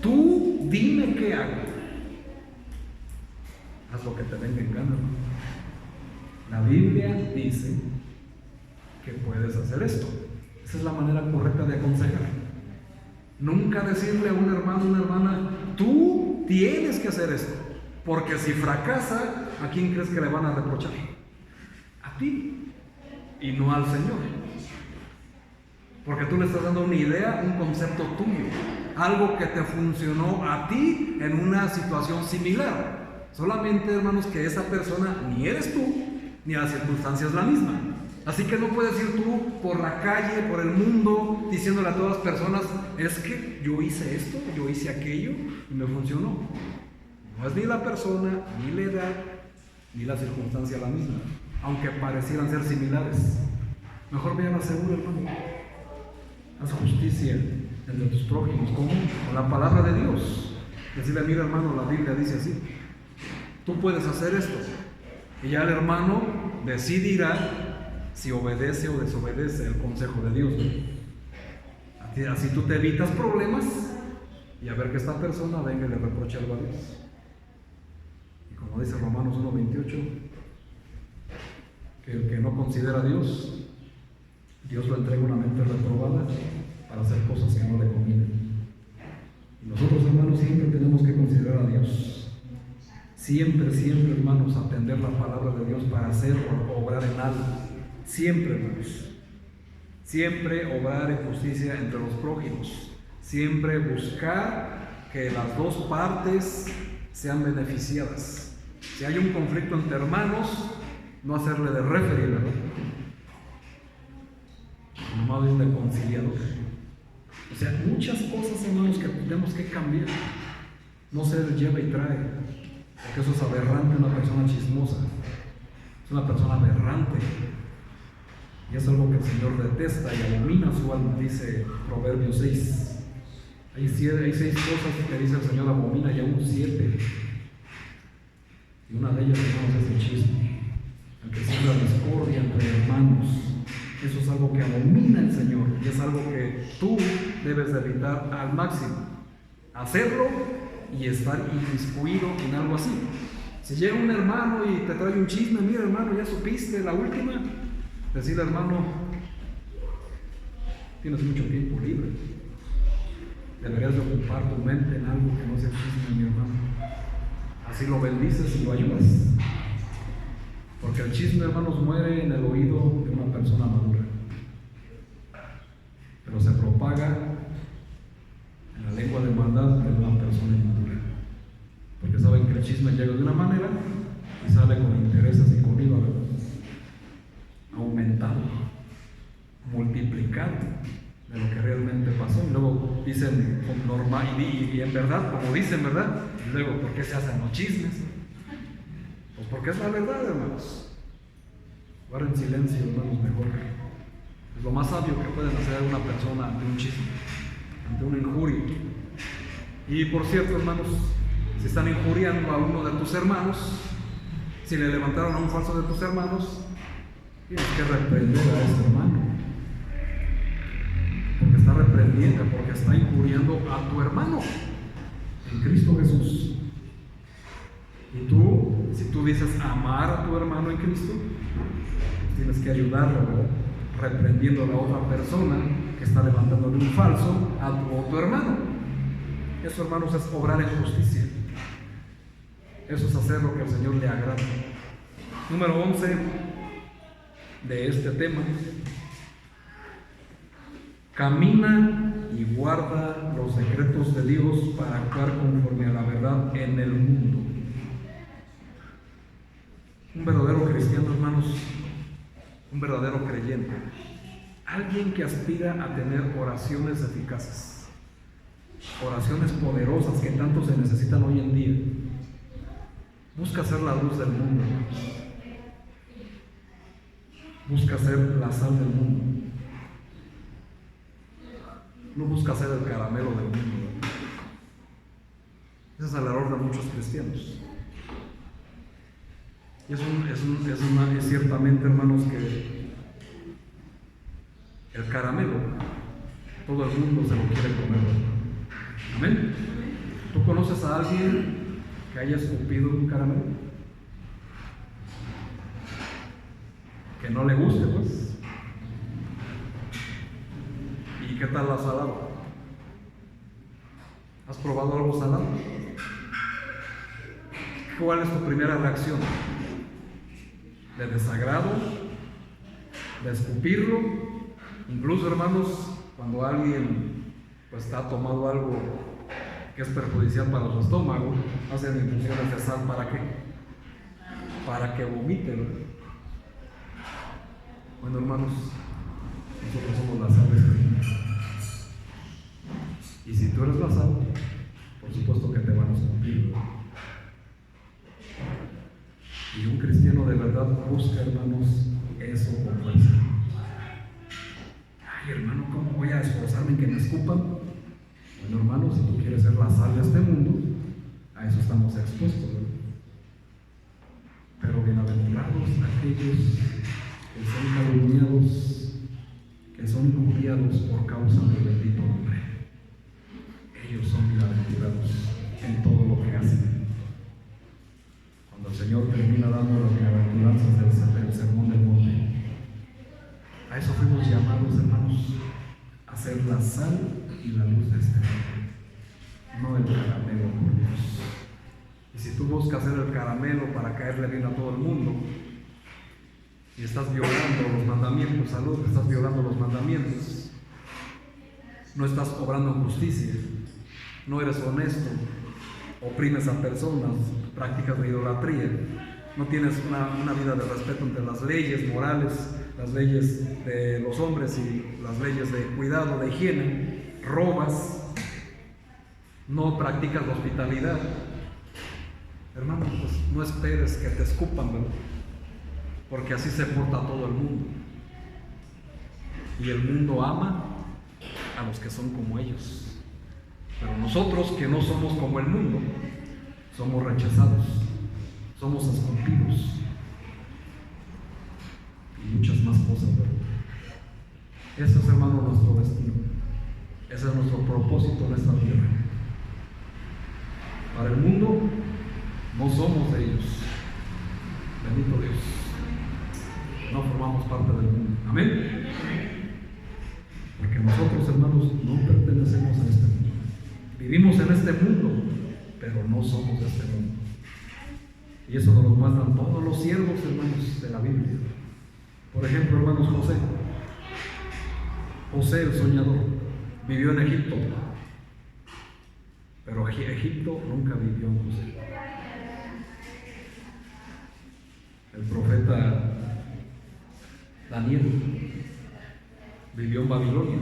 Tú dime qué hago. Haz lo que te venga en gana. La Biblia dice que puedes hacer esto. Esa es la manera correcta de aconsejar. Nunca decirle a un hermano o una hermana: tú tienes que hacer esto, porque si fracasa, ¿a quién crees que le van a reprochar? A ti, y no al Señor. Porque tú le estás dando una idea, un concepto tuyo, algo que te funcionó a ti en una situación similar. Solamente, hermanos, que esa persona ni eres tú, ni la circunstancia es la misma. Así que no puedes ir tú por la calle, por el mundo, diciéndole a todas las personas: es que yo hice esto, yo hice aquello y me funcionó. No es ni la persona, ni la edad, ni la circunstancia la misma, aunque parecieran ser similares. Mejor ve a la segura, hermano. Haz justicia entre tus prójimos. ¿Cómo? Con la palabra de Dios. Decirle: mira, hermano, la Biblia dice así, tú puedes hacer esto. Y ya el hermano decidirá si obedece o desobedece el consejo de Dios, ¿no? Así tú te evitas problemas, y a ver que esta persona venga y le reproche algo a Dios. Y como dice Romanos 1:28, que el que no considera a Dios, Dios lo entrega una mente reprobada para hacer cosas que no le convienen. Y nosotros, hermanos, siempre tenemos que considerar a Dios. Siempre, hermanos, atender la palabra de Dios para hacer o obrar en algo. Siempre, hermanos. Siempre obrar en justicia entre los prójimos. Siempre buscar que las dos partes sean beneficiadas. Si hay un conflicto entre hermanos, no hacerle de referee, ¿verdad? Nomás es de conciliador. O sea, muchas cosas, hermanos, que tenemos que cambiar. No ser lleva y trae, porque eso es aberrante, una persona chismosa. Es una persona aberrante. Y es algo que el Señor detesta y abomina su alma, dice Proverbios 6. Hay 6 cosas que dice el Señor abomina y aún 7. Y una de ellas, hermanos, es el chisme. El que siembra discordia entre hermanos. Eso es algo que abomina el Señor y es algo que tú debes de evitar al máximo. Hacerlo y estar inmiscuido en algo así. Si llega un hermano y te trae un chisme, mira hermano, ya supiste la última, decirle hermano, tienes mucho tiempo libre, deberías de ocupar tu mente en algo que no sea chisme, mi hermano. Así lo bendices y lo ayudas, porque el chisme, hermanos, muere en el oído de una persona madura, pero se propaga en la lengua de maldad de una persona inmadura, porque saben que el chisme llega de una manera y sale con intereses y con IVA aumentado, multiplicado de lo que realmente pasó. Y luego dicen normal y en verdad, como dicen, ¿verdad? Y luego, ¿por qué se hacen los chismes? Pues porque es la verdad, hermanos. Guarden silencio, hermanos, mejor. Es lo más sabio que pueden hacer una persona ante un chisme, ante una injuria. Y por cierto, hermanos, si están injuriando a uno de tus hermanos, si le levantaron a un falso de tus hermanos, tienes que reprender a ese hermano, porque está reprendiendo, porque está injuriando a tu hermano en Cristo Jesús. Y tú, si tú dices amar a tu hermano en Cristo, pues tienes que ayudarlo, ¿verdad? Reprendiendo a la otra persona que está levantándole un falso a tu hermano. Eso, hermanos, es obrar en justicia. Eso es hacer lo que al Señor le agrada. Número 11 de este tema: camina y guarda los decretos de Dios para actuar conforme a la verdad en el mundo. Un verdadero cristiano, hermanos, un verdadero creyente, alguien que aspira a tener oraciones eficaces, oraciones poderosas que tanto se necesitan hoy en día, busca ser la luz del mundo, hermanos. Busca ser la sal del mundo. No busca ser el caramelo del mundo. Ese es el error de muchos cristianos. Y es ciertamente, hermanos, que el caramelo todo el mundo se lo quiere comer. Amén. ¿Tú conoces a alguien que haya escupido un caramelo? Que no le guste, pues. ¿Y qué tal la salada? ¿Has probado algo salado? ¿Cuál es tu primera reacción? ¿De desagrado? ¿De escupirlo? Incluso, hermanos, cuando alguien pues ha tomado algo que es perjudicial para su estómago, hacen infusiones de sal. ¿Para qué? Para que vomite, ¿verdad? Bueno, hermanos, nosotros somos la sal de este mundo. Y si tú eres la sal, por supuesto que te van a escupir, ¿verdad? Y un cristiano de verdad busca, hermanos, eso con fuerza. Ay, hermano, ¿cómo voy a esforzarme en que me escupan? Bueno, hermano, si tú quieres ser la sal de este mundo, a eso estamos expuestos, ¿verdad? Pero bienaventurados aquellos que son calumniados, que son injuriados por causa del bendito nombre. Ellos son bienaventurados en todo lo que hacen. Cuando el Señor termina dando las bienaventuranzas del sermón del monte, a eso fuimos llamados, hermanos, a ser la sal y la luz de este mundo, no el caramelo, por Dios. Y si tú buscas hacer el caramelo para caerle bien a todo el mundo, y estás violando los mandamientos, salud, estás violando los mandamientos, no estás obrando en justicia, no eres honesto, oprimes a personas, prácticas de idolatría, no tienes una vida de respeto entre las leyes morales, las leyes de los hombres y las leyes de cuidado, de higiene, robas, no practicas la hospitalidad, hermano, pues no esperes que te escupan, ¿verdad? Porque así se porta todo el mundo. Y el mundo ama a los que son como ellos. Pero nosotros que no somos como el mundo, somos rechazados, somos esculpidos y muchas más cosas, ¿verdad? Ese es, hermano, nuestro destino. Ese es nuestro propósito en esta tierra. Para el mundo no somos de ellos. Bendito Dios. No formamos parte del mundo. Amén. Porque nosotros, hermanos, no pertenecemos a este mundo. Vivimos en este mundo, pero no somos de este mundo. Y eso nos lo muestran todos los siervos, hermanos, de la Biblia. Por ejemplo, hermanos, José el soñador vivió en Egipto, pero Egipto nunca vivió en José. El profeta Daniel vivió en Babilonia,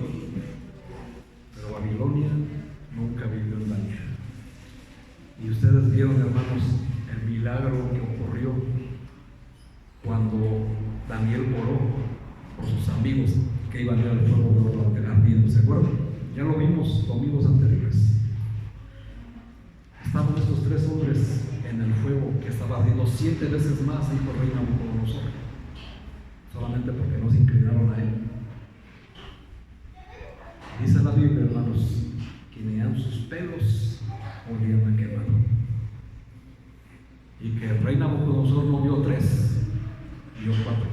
pero Babilonia nunca vivió en Daniel. Y ustedes vieron, hermanos, el milagro que ocurrió cuando Daniel oró por sus amigos que iban a ir al fuego de oro ardiendo, ¿se acuerdan? Ya lo vimos domingos anteriores. Estaban estos tres hombres en el fuego que estaba ardiendo 7 veces más, dijo el rey Nabucodonosor, solamente porque no se inclinaron a él. Dice la Biblia, hermanos, que ni aun sus pelos olían a quemado. Y que el rey Nabucodonosor no vio 3, vio 4.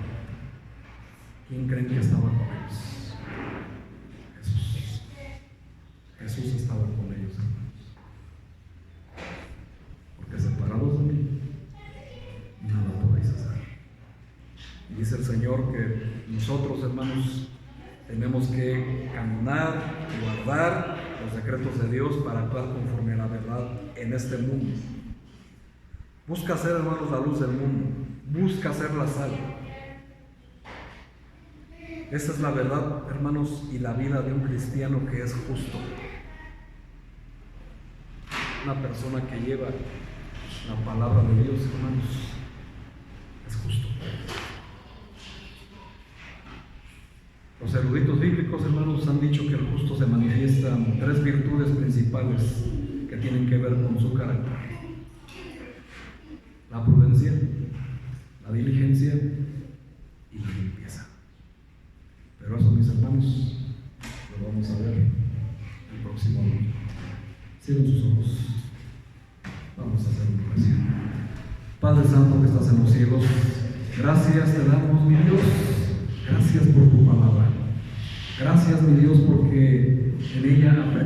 ¿Quién creen que estaba con ellos? Jesús. Jesús estaba con ellos, hermanos. Porque separados de mí, nada podéis hacer. Y dice el Señor que nosotros, hermanos, tenemos que caminar y guardar los decretos de Dios para actuar conforme a la verdad en este mundo. Busca ser, hermanos, la luz del mundo. Busca ser la sal. Esa es la verdad, hermanos, y la vida de un cristiano que es justo. Una persona que lleva la palabra de Dios, hermanos, es justo. Los eruditos bíblicos, hermanos, han dicho que el justo se manifiestan 3 virtudes principales que tienen que ver con su carácter: la prudencia, la diligencia y la limpieza. Pero eso, mis hermanos, lo vamos a ver el próximo domingo. Cierren sus ojos. Vamos a hacer una oración. Padre Santo que estás en los cielos, gracias te damos, mi Dios. Gracias por tu palabra. Gracias, mi Dios, porque en ella aprendemos.